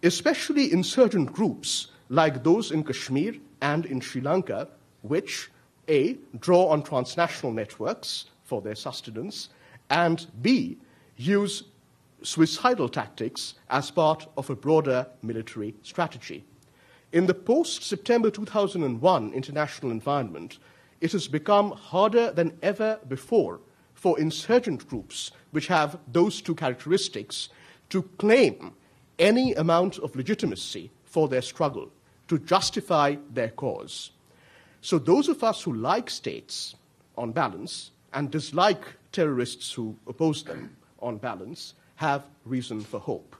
especially insurgent groups like those in Kashmir and in Sri Lanka, which, A, draw on transnational networks for their sustenance, and B, use suicidal tactics as part of a broader military strategy. In the post-September 2001 international environment, it has become harder than ever before for insurgent groups which have those two characteristics to claim any amount of legitimacy for their struggle, to justify their cause. So those of us who like states, on balance, and dislike terrorists who oppose them, on balance, have reason for hope.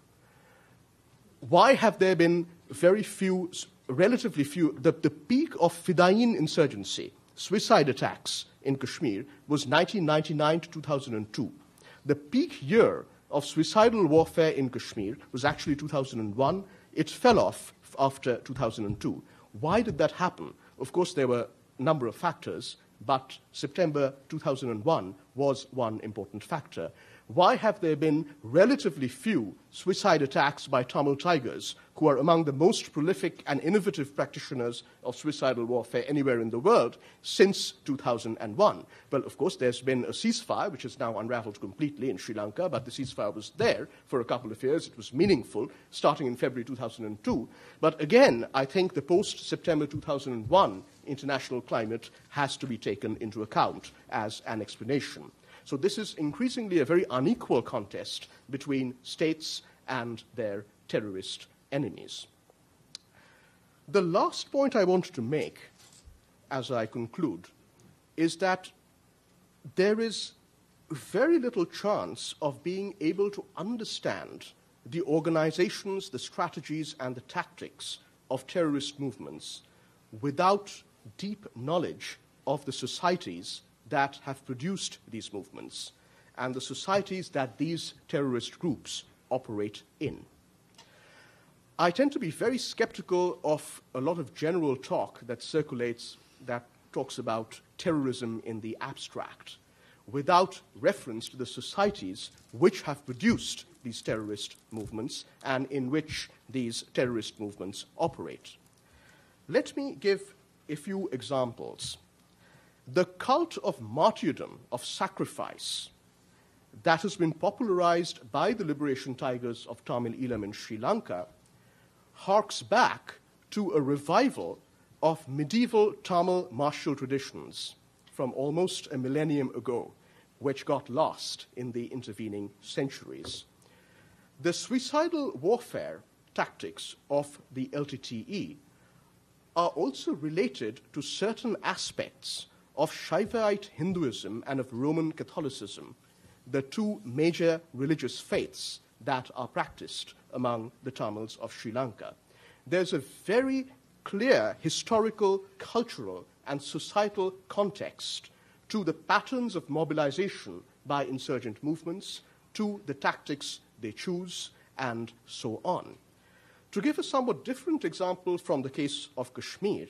Why have there been very few, relatively few, the peak of Fidayeen insurgency, suicide attacks in Kashmir, was 1999 to 2002. The peak year of suicidal warfare in Kashmir was actually 2001. It fell off after 2002. Why did that happen? Of course, there were a number of factors, but September 2001 was one important factor. Why have there been relatively few suicide attacks by Tamil Tigers, who are among the most prolific and innovative practitioners of suicidal warfare anywhere in the world, since 2001? Well, of course, there's been a ceasefire, which has now unraveled completely in Sri Lanka, but the ceasefire was there for a couple of years. It was meaningful, starting in February 2002. But again, I think the post-September 2001 international climate has to be taken into account as an explanation. So this is increasingly a very unequal contest between states and their terrorist enemies. The last point I want to make, as I conclude, is that there is very little chance of being able to understand the organizations, the strategies, and the tactics of terrorist movements without deep knowledge of the societies that have produced these movements and the societies that these terrorist groups operate in. I tend to be very skeptical of a lot of general talk that circulates that talks about terrorism in the abstract without reference to the societies which have produced these terrorist movements and in which these terrorist movements operate. Let me give a few examples. The cult of martyrdom, of sacrifice, that has been popularized by the liberation tigers of Tamil Eelam in Sri Lanka harks back to a revival of medieval Tamil martial traditions from almost a millennium ago, which got lost in the intervening centuries. The suicidal warfare tactics of the LTTE are also related to certain aspects of Shaivite Hinduism and of Roman Catholicism, the two major religious faiths that are practiced among the Tamils of Sri Lanka. There's a very clear historical, cultural, and societal context to the patterns of mobilization by insurgent movements, to the tactics they choose, and so on. To give a somewhat different example from the case of Kashmir,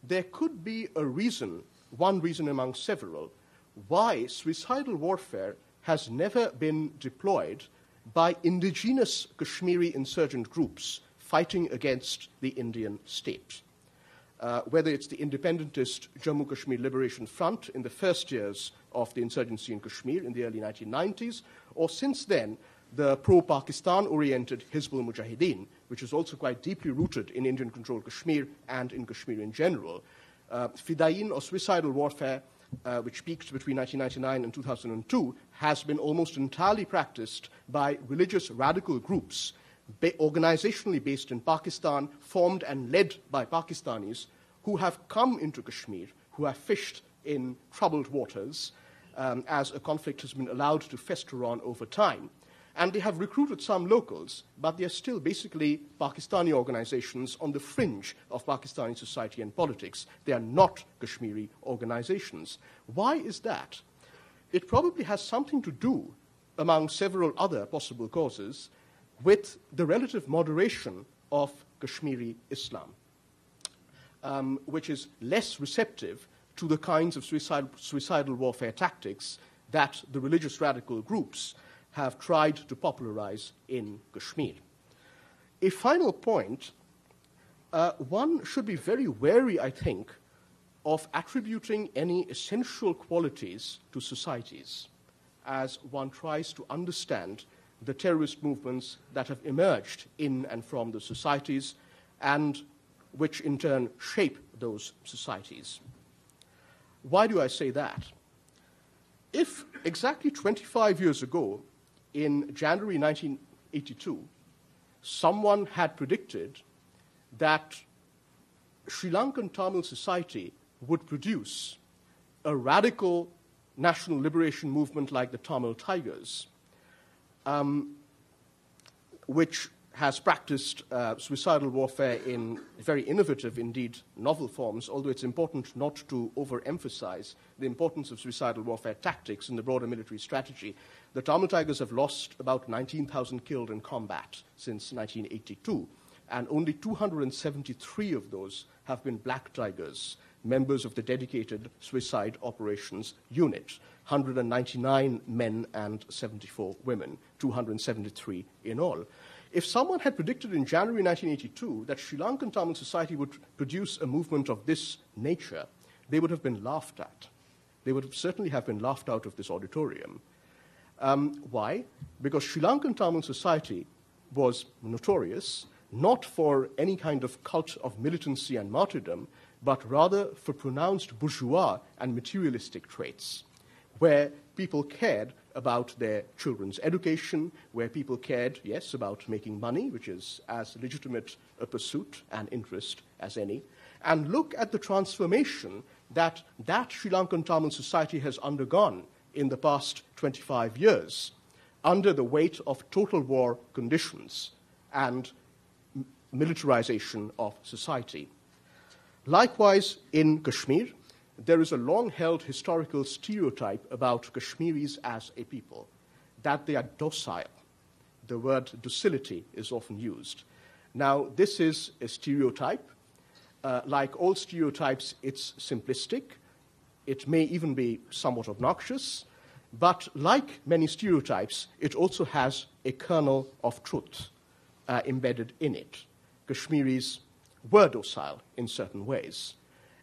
there could be a reason, one reason among several, why suicidal warfare has never been deployed by indigenous Kashmiri insurgent groups fighting against the Indian state. Whether it's the independentist Jammu Kashmir Liberation Front in the first years of the insurgency in Kashmir in the early 1990s, or since then, the pro-Pakistan-oriented Hizbul Mujahideen, which is also quite deeply rooted in Indian-controlled Kashmir and in Kashmir in general. Fidayin, or suicidal warfare, which peaked between 1999 and 2002, has been almost entirely practiced by religious radical groups organizationally based in Pakistan, formed and led by Pakistanis who have come into Kashmir, who have fished in troubled waters as a conflict has been allowed to fester on over time. And they have recruited some locals, but they are still basically Pakistani organizations on the fringe of Pakistani society and politics. They are not Kashmiri organizations. Why is that? It probably has something to do, among several other possible causes, with the relative moderation of Kashmiri Islam, which is less receptive to the kinds of suicidal warfare tactics that the religious radical groups have tried to popularize in Kashmir. A final point, one should be very wary, I think, of attributing any essential qualities to societies as one tries to understand the terrorist movements that have emerged in and from the societies and which in turn shape those societies. Why do I say that? If exactly 25 years ago, in January 1982, someone had predicted that Sri Lankan Tamil society would produce a radical national liberation movement like the Tamil Tigers, which has practiced suicidal warfare in very innovative, indeed novel forms, although it's important not to overemphasize the importance of suicidal warfare tactics in the broader military strategy. The Tamil Tigers have lost about 19,000 killed in combat since 1982, and only 273 of those have been Black Tigers, members of the dedicated suicide operations unit. 199 men and 74 women, 273 in all. If someone had predicted in January 1982 that Sri Lankan Tamil society would produce a movement of this nature, they would have been laughed at. They would certainly have been laughed out of this auditorium. Why? Because Sri Lankan Tamil society was notorious not for any kind of cult of militancy and martyrdom, but rather for pronounced bourgeois and materialistic traits, where people cared about their children's education, where people cared, yes, about making money, which is as legitimate a pursuit and interest as any, and look at the transformation that Sri Lankan Tamil society has undergone in the past 25 years under the weight of total war conditions and militarization of society. Likewise, in Kashmir, there is a long-held historical stereotype about Kashmiris as a people, that they are docile. The word docility is often used. Now, this is a stereotype. Like all stereotypes, it's simplistic. It may even be somewhat obnoxious. But like many stereotypes, it also has a kernel of truth embedded in it. Kashmiris were docile in certain ways.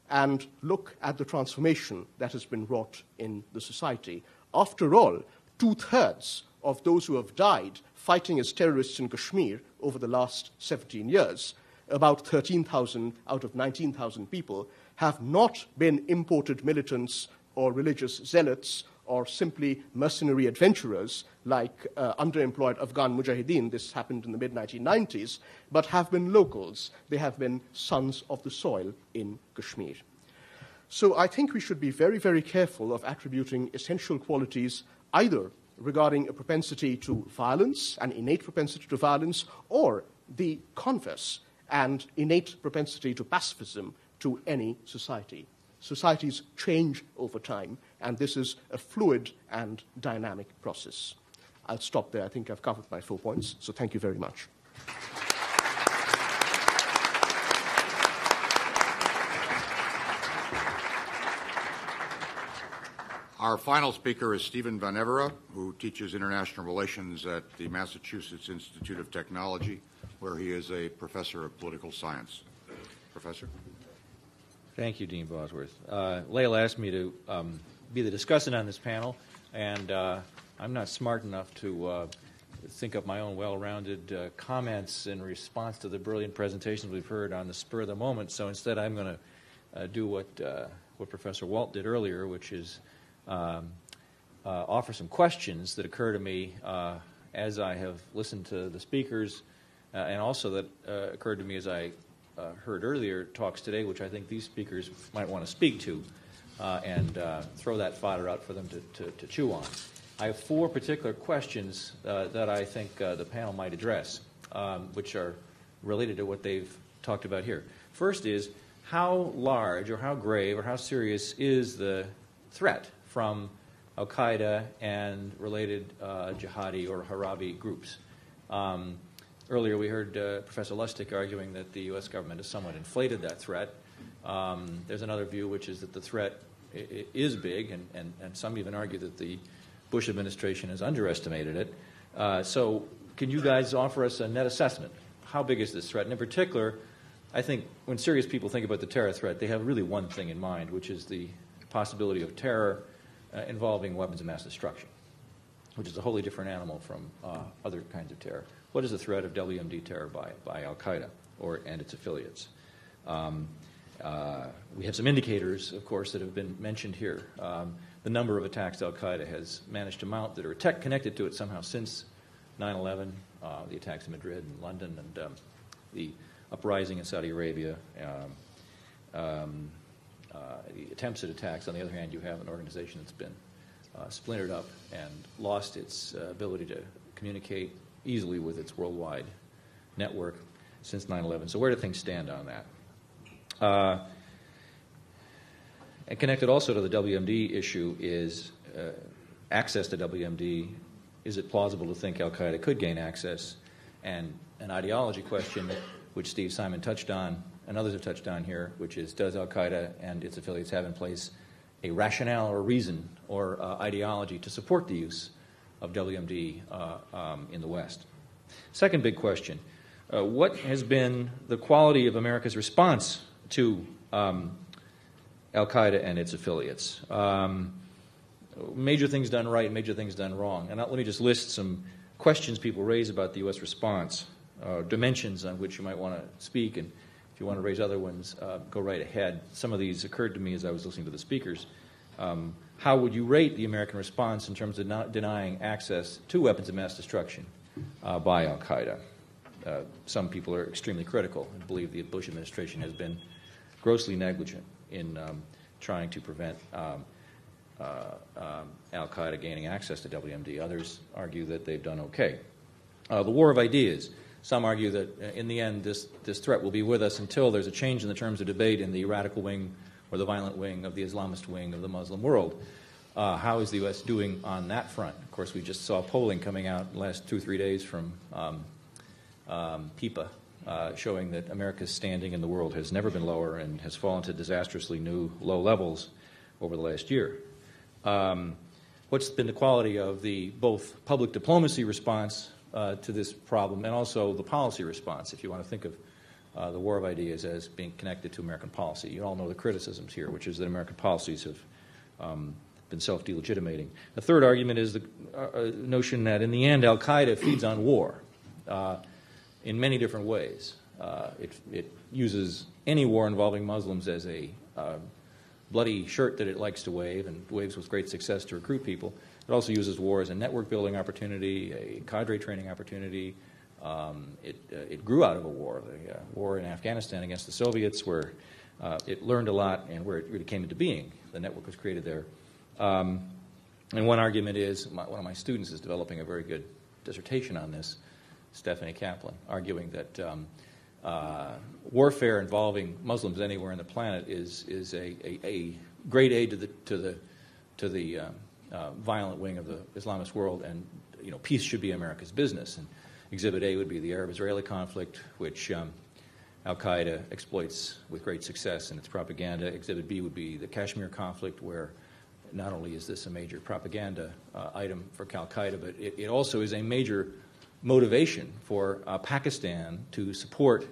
And look at the transformation that has been wrought in the society. After all, 2/3 of those who have died fighting as terrorists in Kashmir over the last 17 years, about 13,000 out of 19,000 people, have not been imported militants or religious zealots or simply mercenary adventurers like underemployed Afghan mujahideen. This happened in the mid-1990s, but have been locals. They have been sons of the soil in Kashmir. So I think we should be very, very careful of attributing essential qualities either regarding a propensity to violence, an innate propensity to violence, or the converse, and innate propensity to pacifism to any society. Societies change over time, and this is a fluid and dynamic process. I'll stop there. I think I've covered my 4 points, so thank you very much. Our final speaker is Stephen Van Evera, who teaches international relations at the Massachusetts Institute of Technology, where he is a professor of political science. Professor? Thank you, Dean Bosworth. Layla asked me to be the discussant on this panel, and I'm not smart enough to think up my own well-rounded comments in response to the brilliant presentations we've heard on the spur of the moment. So instead, I'm going to do what Professor Walt did earlier, which is offer some questions that occur to me as I have listened to the speakers, and also that occurred to me as I heard earlier talks today, which I think these speakers might want to speak to, and throw that fodder out for them to chew on. I have 4 particular questions that I think the panel might address, which are related to what they've talked about here. First is, how large or how grave or how serious is the threat from al-Qaeda and related jihadi or Harabi groups? Earlier we heard Professor Lustig arguing that the U.S. government has somewhat inflated that threat. There's another view, which is that the threat is big, and some even argue that the Bush administration has underestimated it. So can you guys offer us a net assessment? How big is this threat? And in particular, I think when serious people think about the terror threat, they have really one thing in mind, which is the possibility of terror involving weapons of mass destruction, which is a wholly different animal from other kinds of terror. What is the threat of WMD terror by al-Qaeda and its affiliates? We have some indicators, of course, that have been mentioned here. The number of attacks al-Qaeda has managed to mount that are connected to it somehow since 9/11, the attacks in Madrid and London, and the uprising in Saudi Arabia, the attempts at attacks. On the other hand, you have an organization that's been splintered up and lost its ability to communicate easily with its worldwide network since 9/11. So where do things stand on that? And connected also to the WMD issue is access to WMD. Is it plausible to think al-Qaeda could gain access? And an ideology question, which Steve Simon touched on and others have touched on here, which is, does al-Qaeda and its affiliates have in place a rationale or reason or ideology to support the use of WMD in the West? Second big question, what has been the quality of America's response to al-Qaeda and its affiliates? Major things done right, major things done wrong. And let me just list some questions people raise about the U.S. response, dimensions on which you might want to speak, and if you want to raise other ones, go right ahead. Some of these occurred to me as I was listening to the speakers. How would you rate the American response in terms of not denying access to weapons of mass destruction by al-Qaeda? Some people are extremely critical and believe the Bush administration has been grossly negligent in trying to prevent al-Qaeda gaining access to WMD. Others argue that they've done okay. The war of ideas. Some argue that in the end this threat will be with us until there's a change in the terms of debate in the radical wing or the violent wing of the Islamist wing of the Muslim world. How is the U.S. doing on that front? Of course, we just saw polling coming out the last 2-3 days from PIPA showing that America's standing in the world has never been lower and has fallen to disastrously new low levels over the last year. What's been the quality of the both public diplomacy response to this problem and also the policy response, if you want to think of the war of ideas as being connected to American policy? You all know the criticisms here, which is that American policies have been self-delegitimating. The third argument is the notion that in the end al-Qaeda feeds on war in many different ways. It uses any war involving Muslims as a bloody shirt that it likes to wave and waves with great success to recruit people. It also uses war as a network building opportunity, a cadre training opportunity. It grew out of a war, the war in Afghanistan against the Soviets, where it learned a lot and where it really came into being. The network was created there. And one argument is, one of my students is developing a very good dissertation on this, Stephanie Kaplan, arguing that warfare involving Muslims anywhere on the planet is a great aid to the violent wing of the Islamist world, and peace should be America's business. And Exhibit A would be the Arab-Israeli conflict, which al-Qaeda exploits with great success in its propaganda. Exhibit B would be the Kashmir conflict, where not only is this a major propaganda item for al-Qaeda, but it also is a major motivation for Pakistan to support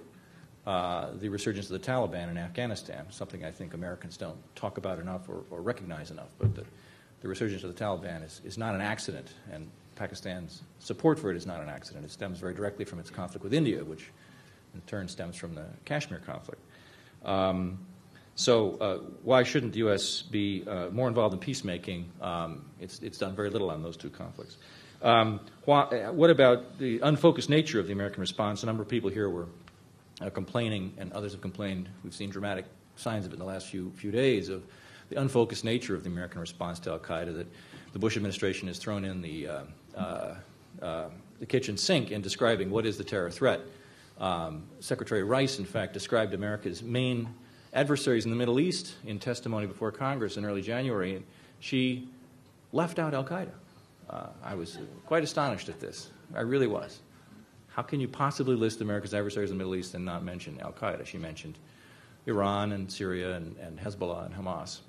the resurgence of the Taliban in Afghanistan, something I think Americans don't talk about enough or recognize enough. But the resurgence of the Taliban is not an accident, and Pakistan's support for it is not an accident. It stems very directly from its conflict with India, which in turn stems from the Kashmir conflict. So why shouldn't the U.S. be more involved in peacemaking? It's done very little on those two conflicts. What about the unfocused nature of the American response? A number of people here were complaining, and others have complained. We've seen dramatic signs of it in the last few days, of the unfocused nature of the American response to al-Qaeda, that the Bush administration has thrown in the kitchen sink in describing what is the terror threat. Secretary Rice, in fact, described America's main adversaries in the Middle East in testimony before Congress in early January, and she left out al-Qaeda. I was quite astonished at this. I really was. How can you possibly list America's adversaries in the Middle East and not mention al-Qaeda? She mentioned Iran and Syria and Hezbollah and Hamas.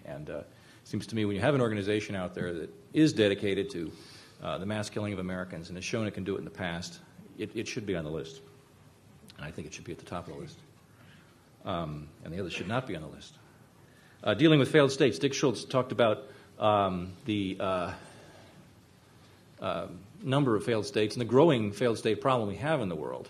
It seems to me when you have an organization out there that is dedicated to the mass killing of Americans and has shown it can do it in the past, it should be on the list. And I think it should be at the top of the list. And the others should not be on the list. Dealing with failed states, Dick Shultz talked about the number of failed states and the growing failed state problem we have in the world.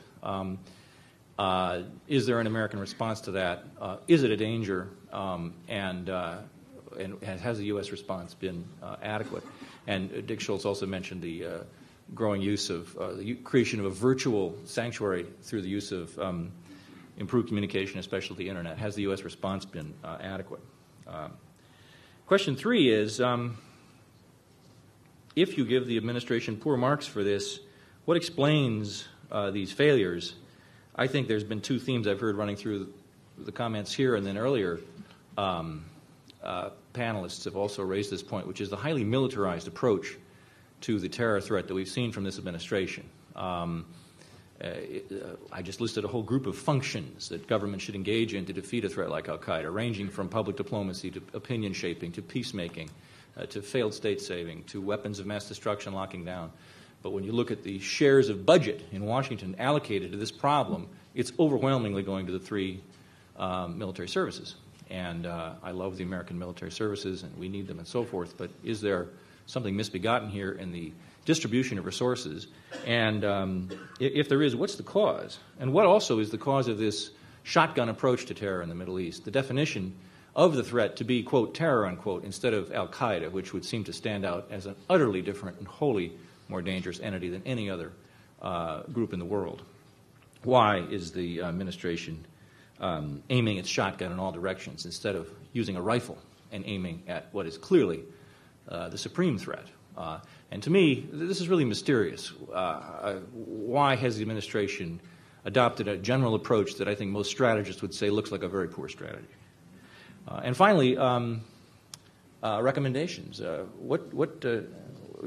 Is there an American response to that? Is it a danger? And has the U.S. response been adequate? And Dick Shultz also mentioned the growing use of the creation of a virtual sanctuary through the use of improved communication, especially the Internet. Has the U.S. response been adequate? Question 3 is, if you give the administration poor marks for this, what explains these failures? I think there's been 2 themes I've heard running through the comments here, and then earlier panelists have also raised this point, which is the highly militarized approach to the terror threat that we've seen from this administration. I just listed a whole group of functions that government should engage in to defeat a threat like al-Qaeda, ranging from public diplomacy to opinion shaping to peacemaking to failed state saving to weapons of mass destruction locking down. But when you look at the shares of budget in Washington allocated to this problem, it's overwhelmingly going to the 3 military services. And I love the American military services, and we need them and so forth, but is there something misbegotten here in the distribution of resources? And if there is, what's the cause? And what also is the cause of this shotgun approach to terror in the Middle East? The definition of the threat to be, quote, terror, unquote, instead of al-Qaeda, which would seem to stand out as an utterly different and wholly more dangerous entity than any other group in the world. Why is the administration aiming its shotgun in all directions instead of using a rifle and aiming at what is clearly the supreme threat. And to me, this is really mysterious. Why has the administration adopted a general approach that I think most strategists would say looks like a very poor strategy? And finally, recommendations.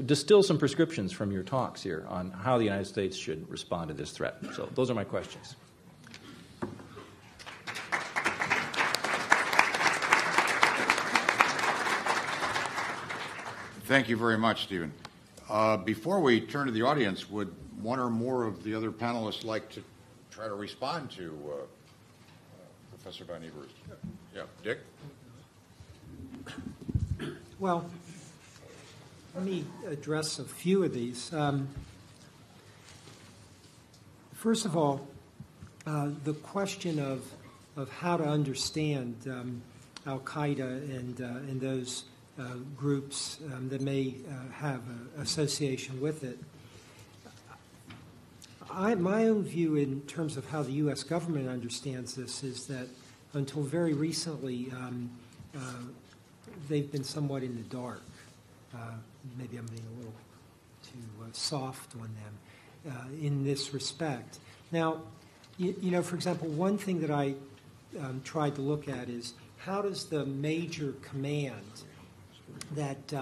Distill some prescriptions from your talks here on how the United States should respond to this threat. So those are my questions. Thank you very much, Stephen. Before we turn to the audience, would one or more of the other panelists like to try to respond to Professor Van Evers? Yeah, Dick? Well, let me address a few of these. First of all, the question of how to understand Al-Qaeda and those groups that may have an association with it. My own view in terms of how the U.S. government understands this is that until very recently, they've been somewhat in the dark. Maybe I'm being a little too soft on them in this respect. Now, you know, for example, one thing that I tried to look at is how does the major command that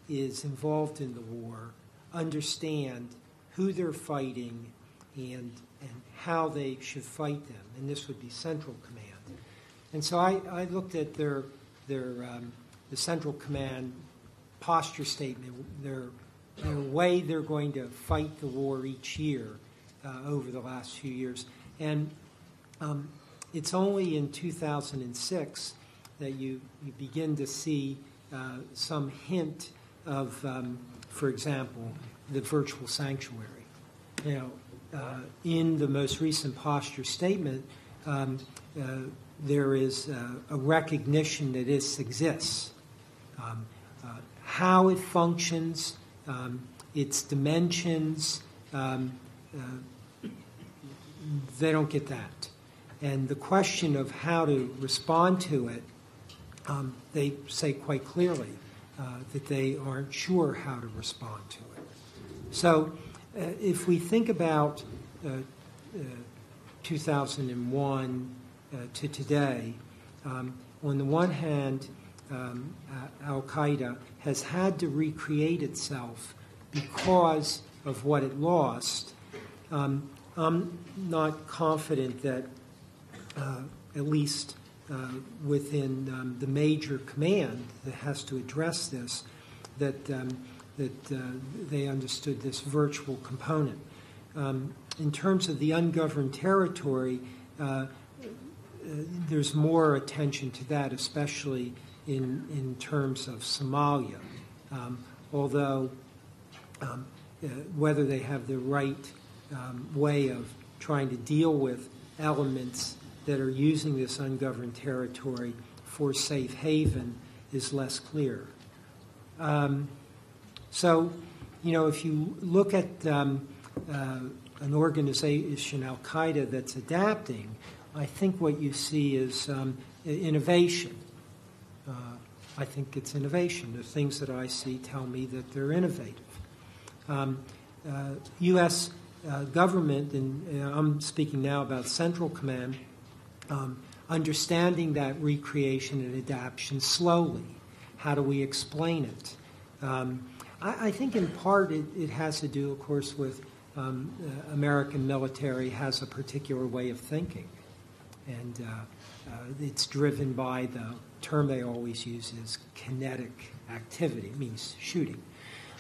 is involved in the war understand who they're fighting and how they should fight them, and this would be Central Command. And so I looked at the Central Command posture statement, their way they're going to fight the war each year over the last few years. And it's only in 2006 that you begin to see some hint of, for example, the virtual sanctuary. You know, in the most recent posture statement, there is a recognition that this exists. How it functions, its dimensions, they don't get that. And the question of how to respond to it, they say quite clearly that they aren't sure how to respond to it. So if we think about 2001 to today, on the one hand, Al-Qaeda has had to recreate itself because of what it lost. I'm not confident that, at least within the major command that has to address this, that they understood this virtual component. In terms of the ungoverned territory, there's more attention to that, especially in terms of Somalia. Although whether they have the right way of trying to deal with elements that are using this ungoverned territory for safe haven is less clear. So, you know, if you look at an organization, Al-Qaeda, that's adapting, I think what you see is innovation. I think it's innovation. The things that I see tell me that they're innovative. U.S. government, and I'm speaking now about Central Command, understanding that recreation and adaptation slowly. How do we explain it? I think in part it has to do, of course, with American military has a particular way of thinking. And it's driven by the term they always use is kinetic activity. It means shooting.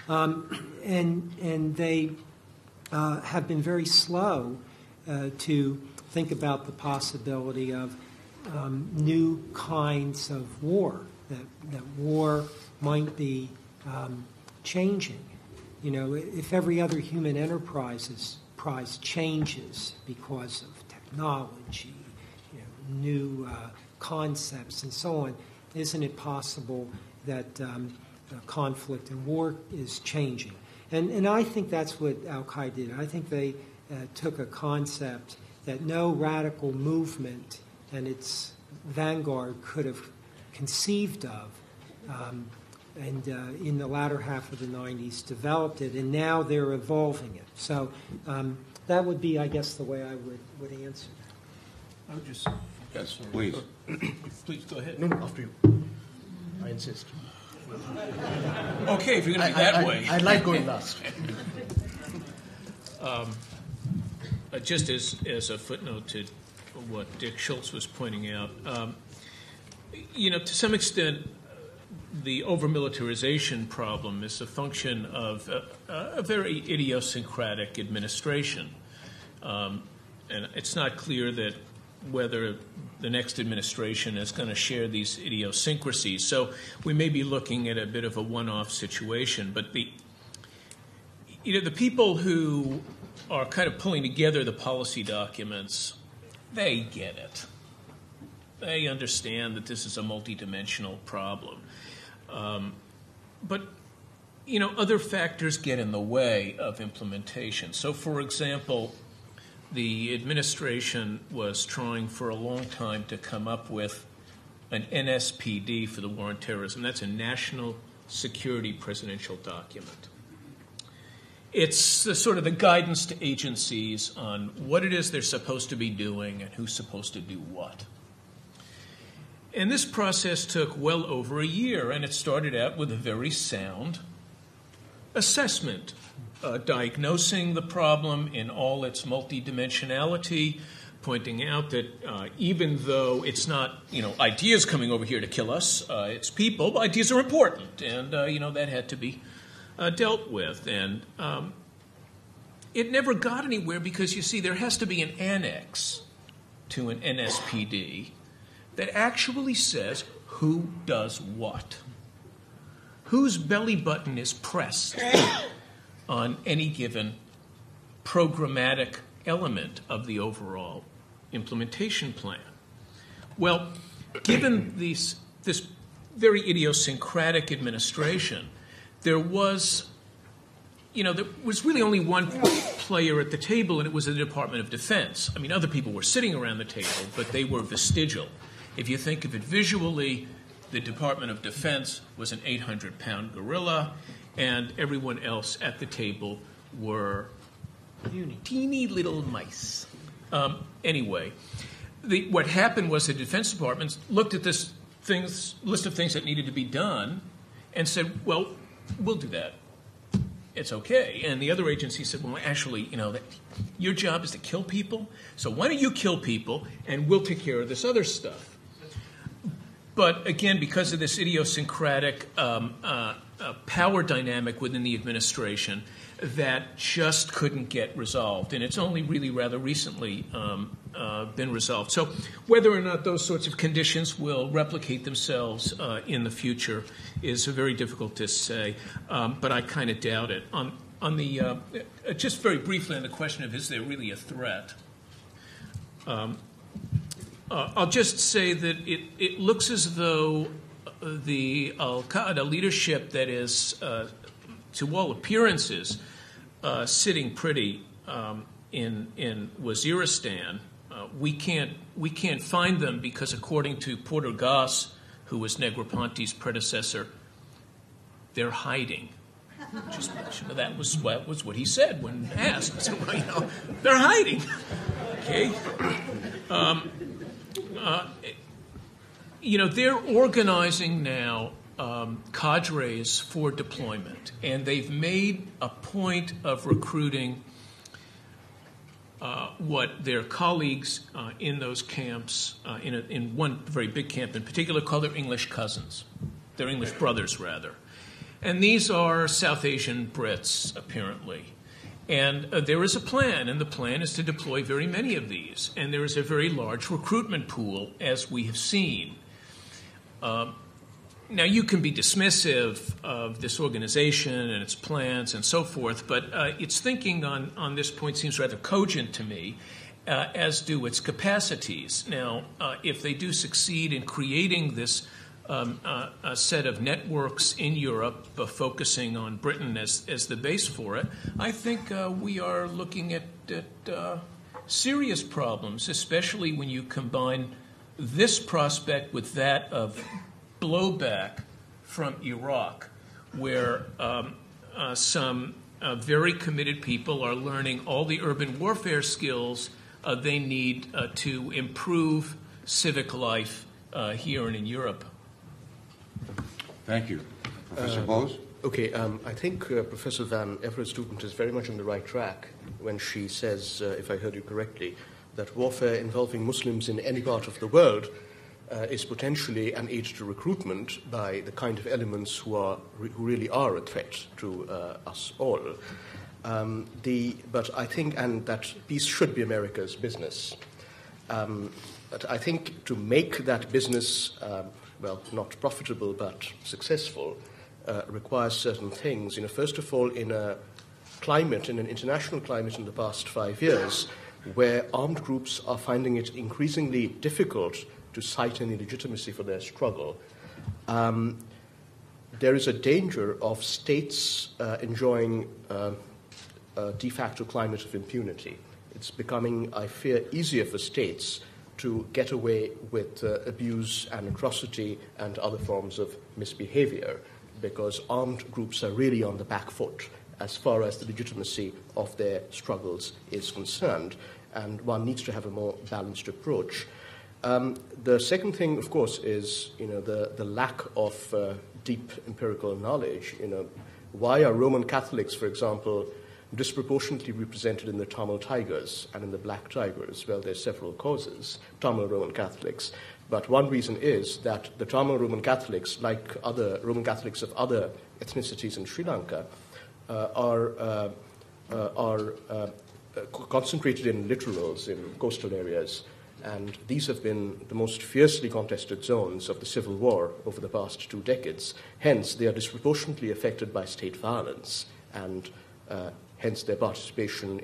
And they have been very slow to think about the possibility of new kinds of war, that war might be changing. You know, if every other human enterprise changes because of technology, new concepts and so on, isn't it possible that conflict and war is changing? And I think that's what Al-Qaeda did. I think they took a concept that no radical movement and its vanguard could have conceived of, and in the latter half of the 90s developed it, and now they're evolving it. So that would be, I guess, the way I would answer that. I would just... Yes, please. Please, go ahead. No, after you. I insist. Okay, if you're going to be that way. I like going last. Just as a footnote to what Dick Shultz was pointing out, to some extent, the over-militarization problem is a function of a very idiosyncratic administration. And it's not clear that whether the next administration is going to share these idiosyncrasies. So we may be looking at a bit of a one-off situation. But the people who are kind of pulling together the policy documents, they get it. They understand that this is a multidimensional problem. But other factors get in the way of implementation. So, for example, the administration was trying for a long time to come up with an NSPD for the war on terrorism. That's a national security presidential document. It's the sort of the guidance to agencies on what it is they're supposed to be doing and who's supposed to do what. And this process took well over a year, and it started out with a very sound assessment, diagnosing the problem in all its multidimensionality, pointing out that even though it's not, ideas coming over here to kill us, it's people, but ideas are important, and, that had to be dealt with. And it never got anywhere because, you see, there has to be an annex to an NSPD that actually says who does what, whose belly button is pressed on any given programmatic element of the overall implementation plan. Well, given this very idiosyncratic administration, there was really only one player at the table, and it was the Department of Defense. I mean, other people were sitting around the table, but they were vestigial. If you think of it visually, the Department of Defense was an 800-pound gorilla, and everyone else at the table were teeny little mice. Anyway, what happened was the Defense Department looked at this list of things that needed to be done and said, well, we'll do that. It's okay. And the other agency said, well, actually, your job is to kill people, so why don't you kill people and we'll take care of this other stuff. But again, because of this idiosyncratic power dynamic within the administration, that just couldn't get resolved. And it's only really rather recently been resolved. So whether or not those sorts of conditions will replicate themselves in the future is very difficult to say, but I kind of doubt it. On the just very briefly on the question of is there really a threat, I'll just say that it looks as though the al-Qaeda leadership that is, to all appearances, sitting pretty in Waziristan, we can't find them because, according to Porter Goss, who was Negroponte's predecessor, they're hiding. Just that was what he said when asked. So, they're hiding. Okay. They're organizing now cadres for deployment, and they've made a point of recruiting what their colleagues in those camps, in one very big camp in particular, call their English cousins, their English brothers, rather. And these are South Asian Brits, apparently. And there is a plan, and the plan is to deploy very many of these. And there is a very large recruitment pool, as we have seen. Now, you can be dismissive of this organization and its plans and so forth, but its thinking on this point seems rather cogent to me, as do its capacities. Now, if they do succeed in creating this a set of networks in Europe focusing on Britain as the base for it, I think we are looking at serious problems, especially when you combine this prospect with that of blowback from Iraq, where some very committed people are learning all the urban warfare skills they need to improve civic life here and in Europe. Thank you. Professor Bose? Okay, I think Professor Van Everett's student is very much on the right track when she says, if I heard you correctly, that warfare involving Muslims in any part of the world is potentially an aid to recruitment by the kind of elements who really are a threat to us all. But I think, and that peace should be America's business. But I think to make that business, not profitable but successful, requires certain things. First of all, in an international climate in the past 5 years, where armed groups are finding it increasingly difficult to cite any legitimacy for their struggle, there is a danger of states enjoying a de facto climate of impunity. It's becoming, I fear, easier for states to get away with abuse and atrocity and other forms of misbehavior, because armed groups are really on the back foot as far as the legitimacy of their struggles is concerned, and one needs to have a more balanced approach. The second thing, of course, is the lack of deep empirical knowledge. Why are Roman Catholics, for example, disproportionately represented in the Tamil Tigers and in the Black Tigers? Well, there's several causes, Tamil Roman Catholics. But one reason is that the Tamil Roman Catholics, like other Roman Catholics of other ethnicities in Sri Lanka, are concentrated in littorals, in coastal areas. And these have been the most fiercely contested zones of the civil war over the past 2 decades. Hence, they are disproportionately affected by state violence, and hence their participation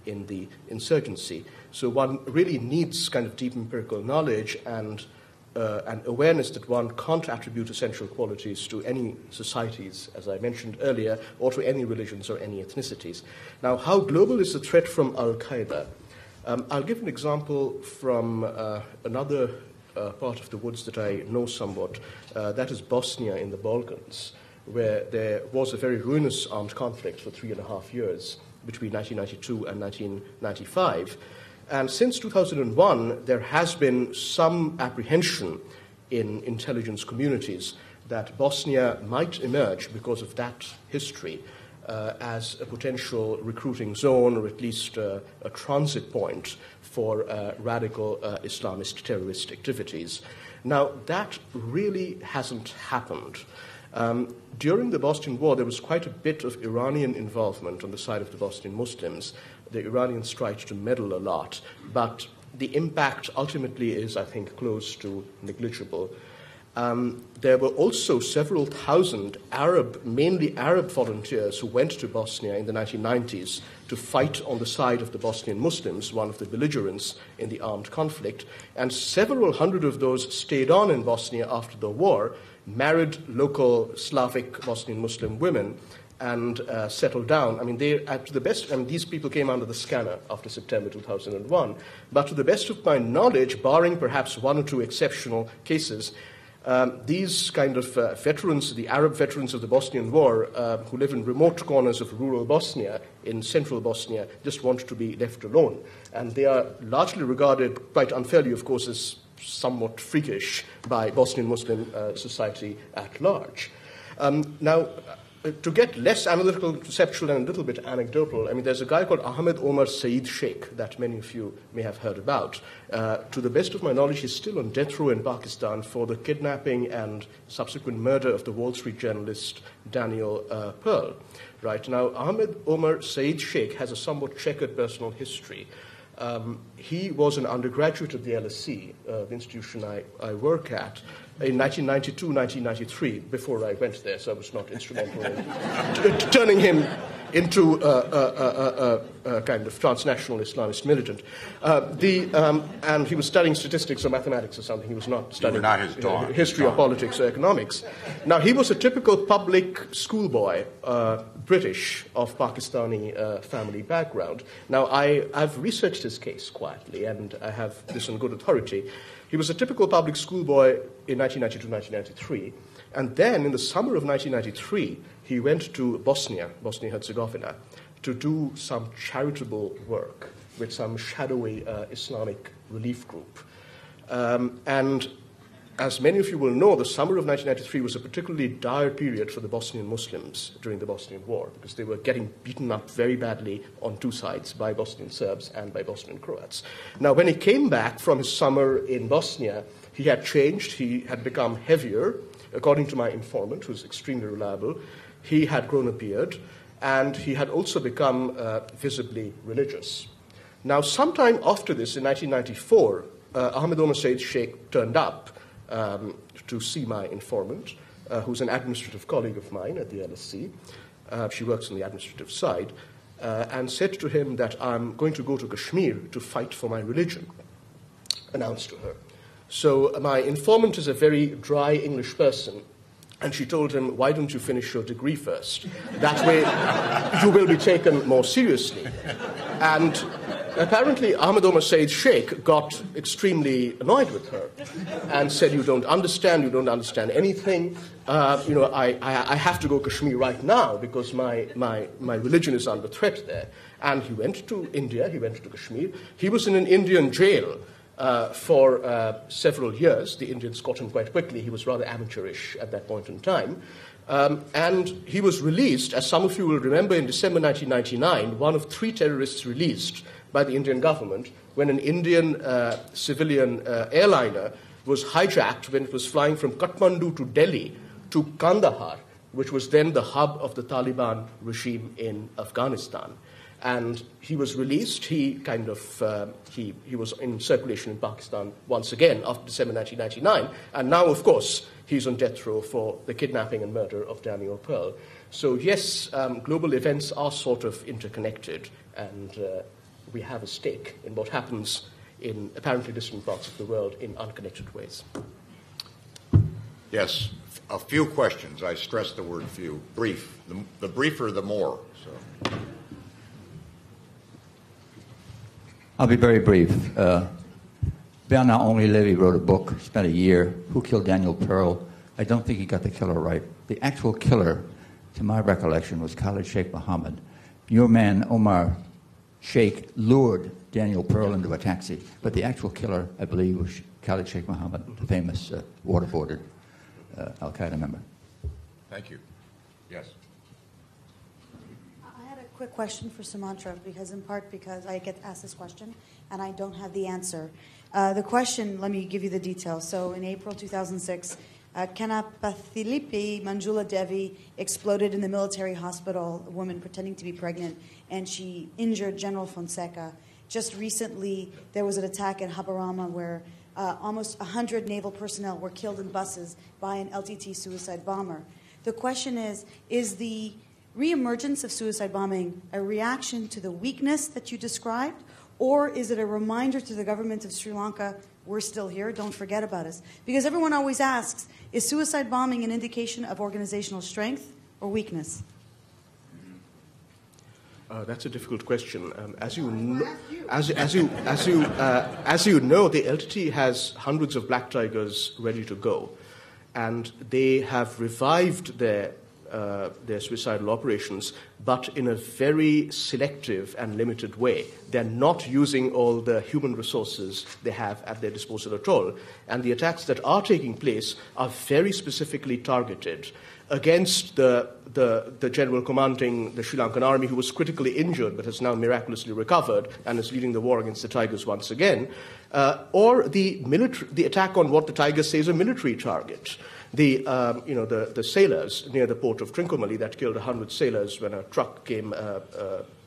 in the insurgency. So one really needs kind of deep empirical knowledge and an awareness that one can't attribute essential qualities to any societies, as I mentioned earlier, or to any religions or any ethnicities. Now, how global is the threat from Al-Qaeda? I'll give an example from another part of the woods that I know somewhat. That is Bosnia in the Balkans, where there was a very ruinous armed conflict for 3.5 years between 1992 and 1995. And since 2001, there has been some apprehension in intelligence communities that Bosnia might emerge because of that history as a potential recruiting zone, or at least a transit point for radical Islamist terrorist activities. Now, that really hasn't happened. During the Bosnian War, there was quite a bit of Iranian involvement on the side of the Bosnian Muslims. The Iranians tried to meddle a lot, but the impact ultimately is, I think, close to negligible. There were also several thousand mainly Arab volunteers who went to Bosnia in the 1990s to fight on the side of the Bosnian Muslims, one of the belligerents in the armed conflict, and several hundred of those stayed on in Bosnia after the war, married local Slavic Bosnian Muslim women, and settled down. I mean, these people came under the scanner after September 2001, but to the best of my knowledge, barring perhaps 1 or 2 exceptional cases, these kind of veterans, the Arab veterans of the Bosnian War, who live in remote corners of rural Bosnia, in central Bosnia, just want to be left alone. And they are largely regarded, quite unfairly, of course, as somewhat freakish by Bosnian Muslim society at large. Now, to get less analytical, conceptual, and a little bit anecdotal, I mean, there's a guy called Ahmed Omar Saeed Sheikh that many of you may have heard about. To the best of my knowledge, he's still on death row in Pakistan for the kidnapping and subsequent murder of the Wall Street journalist Daniel Pearl. Right now, Ahmed Omar Saeed Sheikh has a somewhat checkered personal history. He was an undergraduate at the LSE, the institution I work at, in 1992, 1993, before I went there, so I was not instrumental in turning him into a kind of transnational Islamist militant. And he was studying statistics or mathematics or something. He was not studying history or politics or economics. Now, he was a typical public schoolboy, British of Pakistani family background. Now, I've researched his case quietly, and I have this on good authority. He was a typical public schoolboy in 1992-1993, and then in the summer of 1993, he went to Bosnia-Herzegovina, to do some charitable work with some shadowy Islamic relief group. And as many of you will know, the summer of 1993 was a particularly dire period for the Bosnian Muslims during the Bosnian War, because they were getting beaten up very badly on two sides, by Bosnian Serbs and by Bosnian Croats. Now, when he came back from his summer in Bosnia, he had changed. He had become heavier, according to my informant, who's extremely reliable. He had grown a beard, and he had also become visibly religious. Now, sometime after this, in 1994, Ahmed Omar Said Sheikh turned up to see my informant, who's an administrative colleague of mine at the LSC. She works on the administrative side, and said to him that I'm going to go to Kashmir to fight for my religion, announced to her. So my informant is a very dry English person, and she told him, why don't you finish your degree first? That way you will be taken more seriously. And apparently, Ahmed Omar Said Sheikh got extremely annoyed with her and said, you don't understand anything. I have to go to Kashmir right now because my religion is under threat there. And he went to India, he went to Kashmir. He was in an Indian jail for several years. The Indians caught him quite quickly. He was rather amateurish at that point in time. And he was released, as some of you will remember, in December 1999, one of 3 terrorists released by the Indian government when an Indian civilian airliner was hijacked when it was flying from Kathmandu to Delhi to Kandahar, which was then the hub of the Taliban regime in Afghanistan. And he was released. He was in circulation in Pakistan once again after December 1999. And now, of course, he's on death row for the kidnapping and murder of Daniel Pearl. So, yes, global events are sort of interconnected, and we have a stake in what happens in apparently distant parts of the world in unconnected ways. Yes, a few questions. I stress the word few. Brief. The briefer, the more. So. I'll be very brief. Bernard-Henri Levy wrote a book, spent a year, Who Killed Daniel Pearl? I don't think he got the killer right. The actual killer, to my recollection, was Khalid Sheikh Mohammed. Your man, Omar Sheikh, lured Daniel Pearl into a taxi, but the actual killer, I believe, was Khalid Sheikh Mohammed, the famous waterboarded al-Qaeda member. Thank you. Yes. I had a quick question for Sumantra, because I get asked this question, and I don't have the answer. The question, let me give you the details. So in April 2006, Kanapathilipi Manjula Devi exploded in the military hospital, a woman pretending to be pregnant, and she injured General Fonseca. Just recently, there was an attack in Habarama where almost 100 naval personnel were killed in buses by an LTT suicide bomber. The question is the reemergence of suicide bombing a reaction to the weakness that you described, or is it a reminder to the government of Sri Lanka, we're still here, don't forget about us? Because everyone always asks, is suicide bombing an indication of organizational strength or weakness? That's a difficult question. As you know, the LTT has hundreds of black tigers ready to go, and they have revived their suicidal operations, but in a very selective and limited way. They're not using all the human resources they have at their disposal at all. And the attacks that are taking place are very specifically targeted against the general commanding the Sri Lankan army, who was critically injured but has now miraculously recovered and is leading the war against the Tigers once again, or the attack on what the Tigers say is a military target. The sailors near the port of Trincomalee that killed 100 sailors when a truck came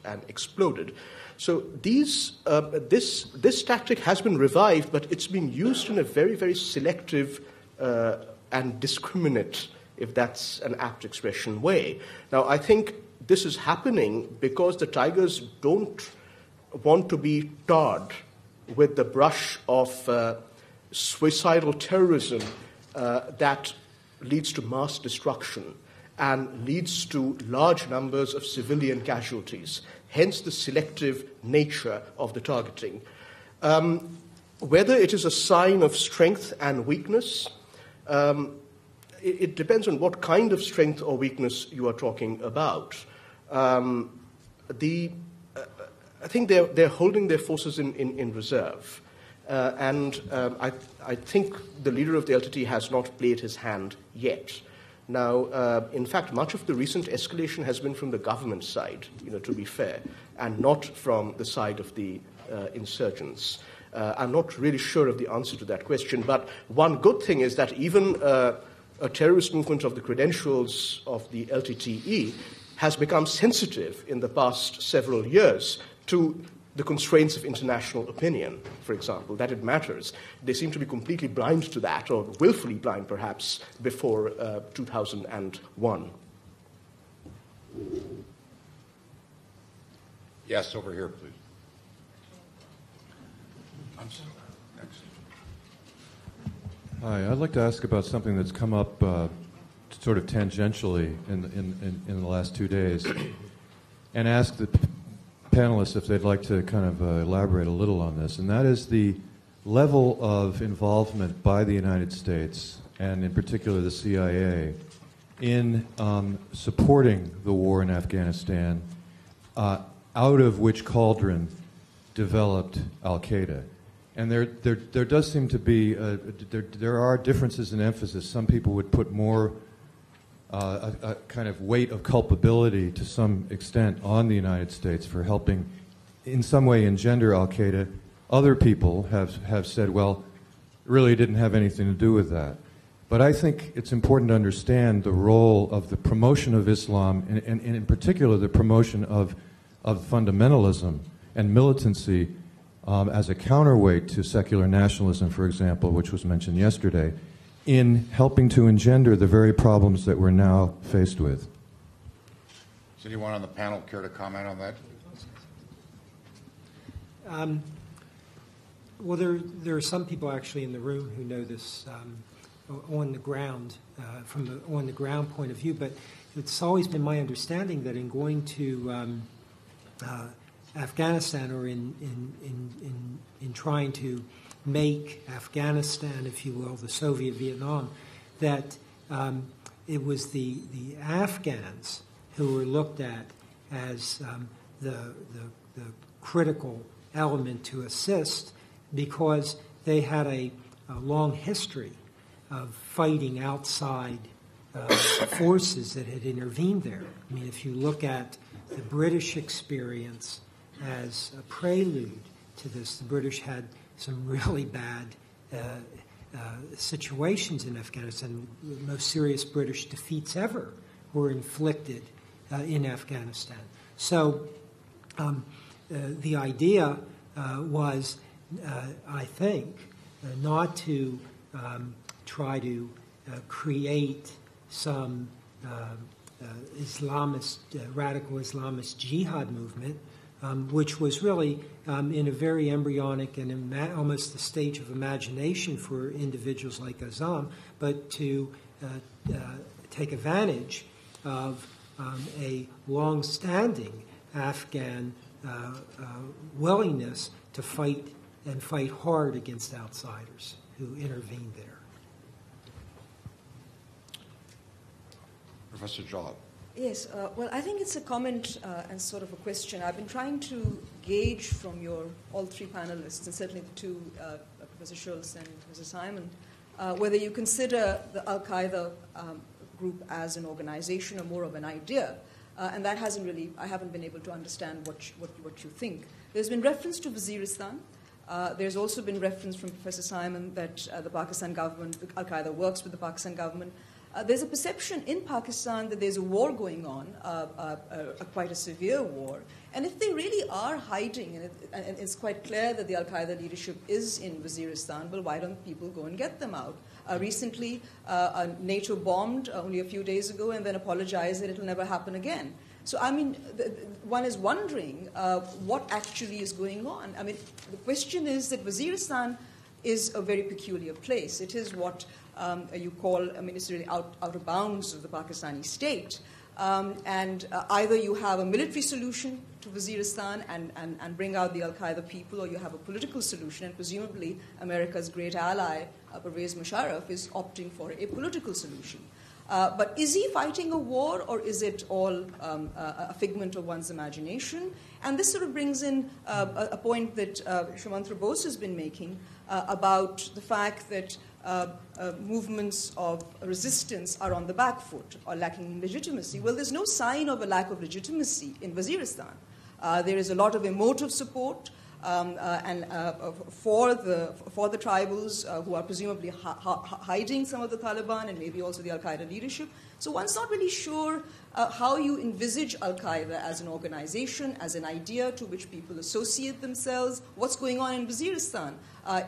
and exploded. So this tactic has been revived, but it's been used in a very, very selective and discriminate, if that's an apt expression, way. Now, I think this is happening because the Tigers don't want to be tarred with the brush of suicidal terrorism that leads to mass destruction and leads to large numbers of civilian casualties, hence the selective nature of the targeting. Whether it is a sign of strength and weakness, it depends on what kind of strength or weakness you are talking about. I think they're holding their forces in reserve. I think the leader of the LTT has not played his hand yet. Now, in fact, much of the recent escalation has been from the government side, to be fair, and not from the side of the insurgents. I'm not really sure of the answer to that question, but one good thing is that even a terrorist movement of the credentials of the LTTE has become sensitive in the past several years to the constraints of international opinion, for example, that it matters. They seem to be completely blind to that, or willfully blind, perhaps, before 2001. Yes, over here, please. I'm sorry. Next. Hi, I'd like to ask about something that's come up sort of tangentially in the last 2 days, and ask the panelists if they'd like to kind of elaborate a little on this, and that is the level of involvement by the United States, and in particular the CIA, in supporting the war in Afghanistan, out of which cauldron developed al-Qaeda. And there does seem to be, there are differences in emphasis. Some people would put more a kind of weight of culpability to some extent on the United States for helping in some way engender al-Qaeda. Other people have said, well, it really didn't have anything to do with that. But I think it's important to understand the role of the promotion of Islam, and in particular the promotion of fundamentalism and militancy as a counterweight to secular nationalism, for example, which was mentioned yesterday, in helping to engender the very problems that we're now faced with. Does anyone on the panel care to comment on that? Well, there are some people actually in the room who know this on the ground, from the on the ground point of view. But it's always been my understanding that in going to Afghanistan, or in trying to make Afghanistan, if you will, the Soviet Vietnam, that it was the Afghans who were looked at as the critical element to assist, because they had a long history of fighting outside forces that had intervened there. I mean, if you look at the British experience as a prelude to this, the British had some really bad situations in Afghanistan. The most serious British defeats ever were inflicted in Afghanistan. So the idea was, I think, not to try to create some Islamist, radical Islamist jihad movement, which was really in a very embryonic and almost the stage of imagination for individuals like Azam, but to take advantage of a long-standing Afghan willingness to fight and fight hard against outsiders who intervened there. Professor Jalab. Yes, well, I think it's a comment and sort of a question. I've been trying to gauge from all three panelists, and certainly the two, Professor Shultz and Professor Simon, whether you consider the Al-Qaeda group as an organization or more of an idea. And that hasn't really, I haven't been able to understand what you think. There's been reference to Waziristan. There's also been reference from Professor Simon that the Pakistan government, Al-Qaeda works with the Pakistan government. There's a perception in Pakistan that there's a war going on, quite a severe war. And if they really are hiding, and it's quite clear that the Al-Qaeda leadership is in Waziristan, well, why don't people go and get them out? Recently, NATO bombed only a few days ago and then apologized that it will never happen again. So, I mean, one is wondering what actually is going on. I mean, the question is that Waziristan is a very peculiar place. It is what you call, it's really out of bounds of the Pakistani state. Either you have a military solution to Waziristan and bring out the al-Qaeda people, or you have a political solution, and presumably America's great ally, Pervez Musharraf, is opting for a political solution. But is he fighting a war, or is it all a figment of one's imagination? And this sort of brings in a point that Sumantra Bose has been making about the fact that movements of resistance are on the back foot or lacking legitimacy. Well, there's no sign of a lack of legitimacy in Waziristan. There is a lot of emotive support for the tribals who are presumably hiding some of the Taliban and maybe also the al-Qaeda leadership. So one's not really sure how you envisage al-Qaeda as an organization, as an idea to which people associate themselves. What's going on in Waziristan?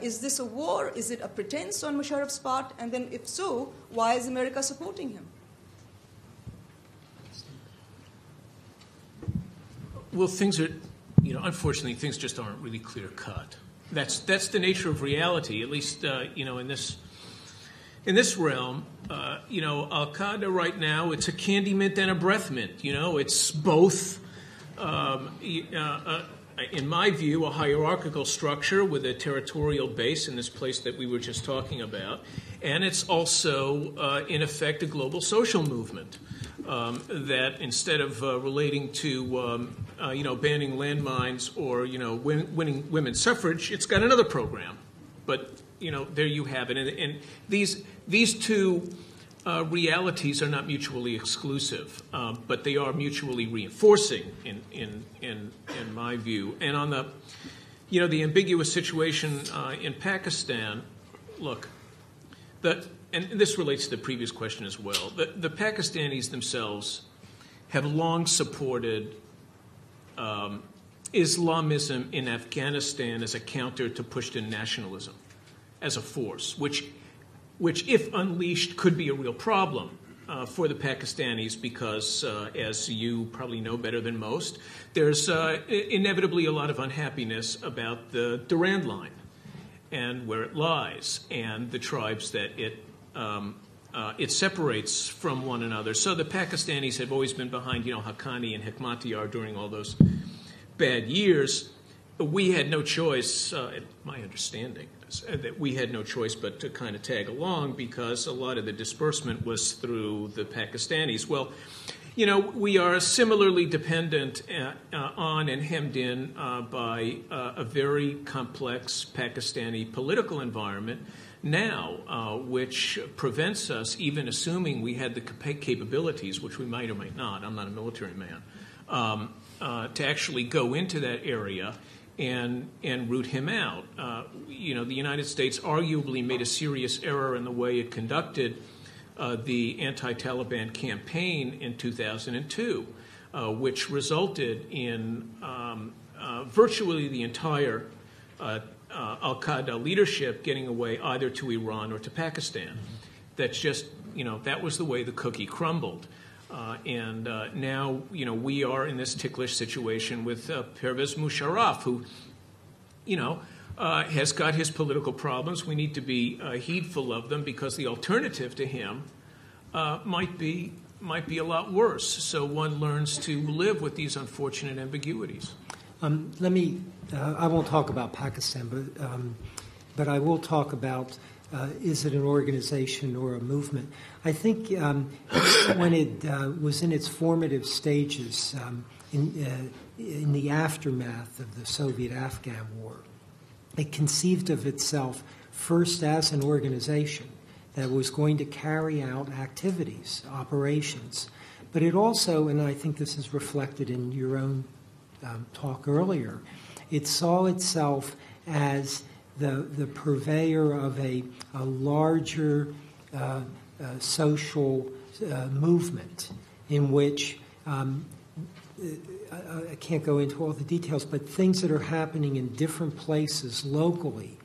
Is this a war? Is it a pretense on Musharraf's part? And then if so, why is America supporting him? Well, things are, unfortunately, things just aren't really clear cut. That's the nature of reality, at least, in this realm. Al-Qaeda right now, it's a candy mint and a breath mint. It's both, in my view, a hierarchical structure with a territorial base in this place that we were just talking about. And it's also, in effect, a global social movement. That instead of relating to, banning landmines or, winning women's suffrage, it's got another program. But, there you have it. And these two realities are not mutually exclusive, but they are mutually reinforcing in my view. And on the ambiguous situation in Pakistan, look, and this relates to the previous question as well. The Pakistanis themselves have long supported Islamism in Afghanistan as a counter to Pashtun nationalism, as a force, which if unleashed, could be a real problem for the Pakistanis because, as you probably know better than most, there's inevitably a lot of unhappiness about the Durand Line and where it lies and the tribes that it separates from one another. So the Pakistanis have always been behind, Haqqani and Hekmatyar during all those bad years. We had no choice, my understanding is, that we had no choice but to kind of tag along because a lot of the disbursement was through the Pakistanis. Well, we are similarly dependent on and hemmed in by a very complex Pakistani political environment now, which prevents us, even assuming we had the capabilities, which we might or might not, I'm not a military man, to actually go into that area and root him out. The United States arguably made a serious error in the way it conducted the anti-Taliban campaign in 2002, which resulted in virtually the entire al-Qaeda leadership getting away either to Iran or to Pakistan. That's just, that was the way the cookie crumbled. And now, we are in this ticklish situation with Pervez Musharraf, who, has got his political problems. We need to be heedful of them because the alternative to him might be a lot worse. So one learns to live with these unfortunate ambiguities. I won't talk about Pakistan, but I will talk about is it an organization or a movement? I think when it was in its formative stages in the aftermath of the Soviet-Afghan War, it conceived of itself first as an organization that was going to carry out activities, operations. But it also, and I think this is reflected in your own talk earlier, it saw itself as the purveyor of a larger social movement in which I can't go into all the details, but things that are happening in different places locally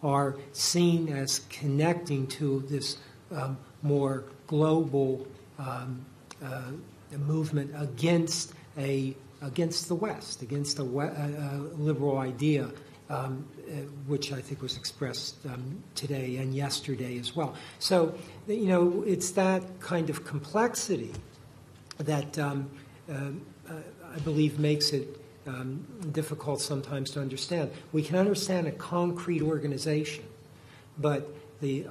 are seen as connecting to this more global movement against the West, against a liberal idea which I think was expressed today and yesterday as well. So, it's that kind of complexity that I believe makes it difficult sometimes to understand. We can understand a concrete organization, but to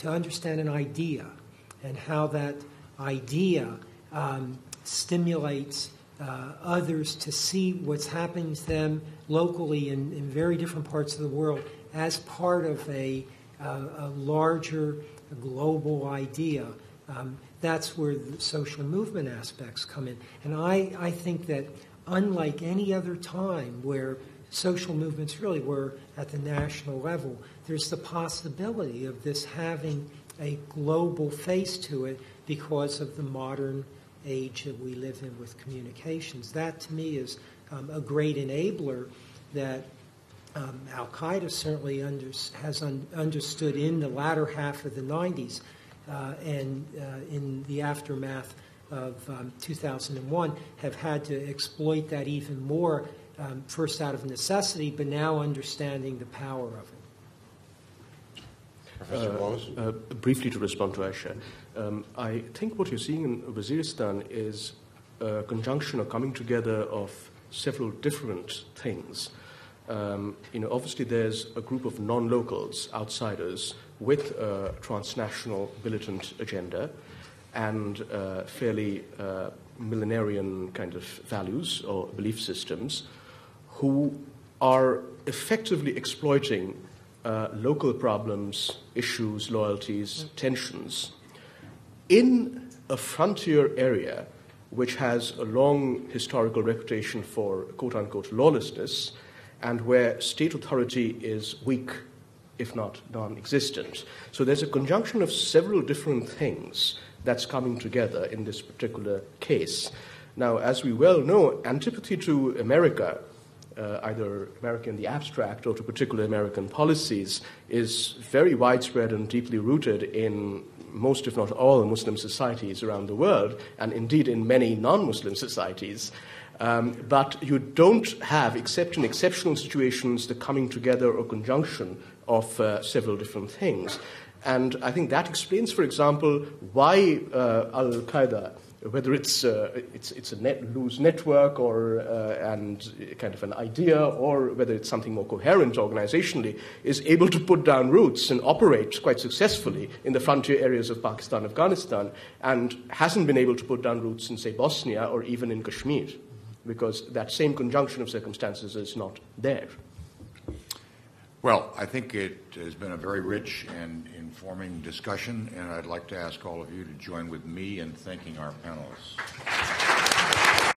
understand an idea and how that idea stimulates others to see what's happening to them locally in very different parts of the world as part of a larger global idea. That's where the social movement aspects come in. And I think that unlike any other time where social movements really were at the national level, there's the possibility of this having a global face to it because of the modern age that we live in with communications. That, to me, is a great enabler that Al-Qaeda certainly has understood in the latter half of the 90s and in the aftermath of 2001, have had to exploit that even more, first out of necessity, but now understanding the power of it. Professor Bose? Briefly to respond to Aisha, I think what you're seeing in Waziristan is a conjunction or coming together of several different things. Obviously there's a group of non-locals, outsiders, with a transnational militant agenda and fairly millenarian kind of values or belief systems, who are effectively exploiting local problems, issues, loyalties, tensions in a frontier area which has a long historical reputation for quote-unquote lawlessness and where state authority is weak, if not non-existent. So there's a conjunction of several different things that's coming together in this particular case. Now, as we well know, antipathy to America, either America in the abstract or to particular American policies, is very widespread and deeply rooted in most, if not all, Muslim societies around the world, and indeed in many non-Muslim societies. But you don't have, except in exceptional situations, the coming together or conjunction of several different things. And I think that explains, for example, why Al-Qaeda, whether it's a loose network or and kind of an idea, or whether it's something more coherent organizationally, is able to put down roots and operate quite successfully in the frontier areas of Pakistan, Afghanistan, and hasn't been able to put down roots in, say, Bosnia or even in Kashmir, because that same conjunction of circumstances is not there. Well, I think it has been a very rich and informing discussion, and I'd like to ask all of you to join with me in thanking our panelists.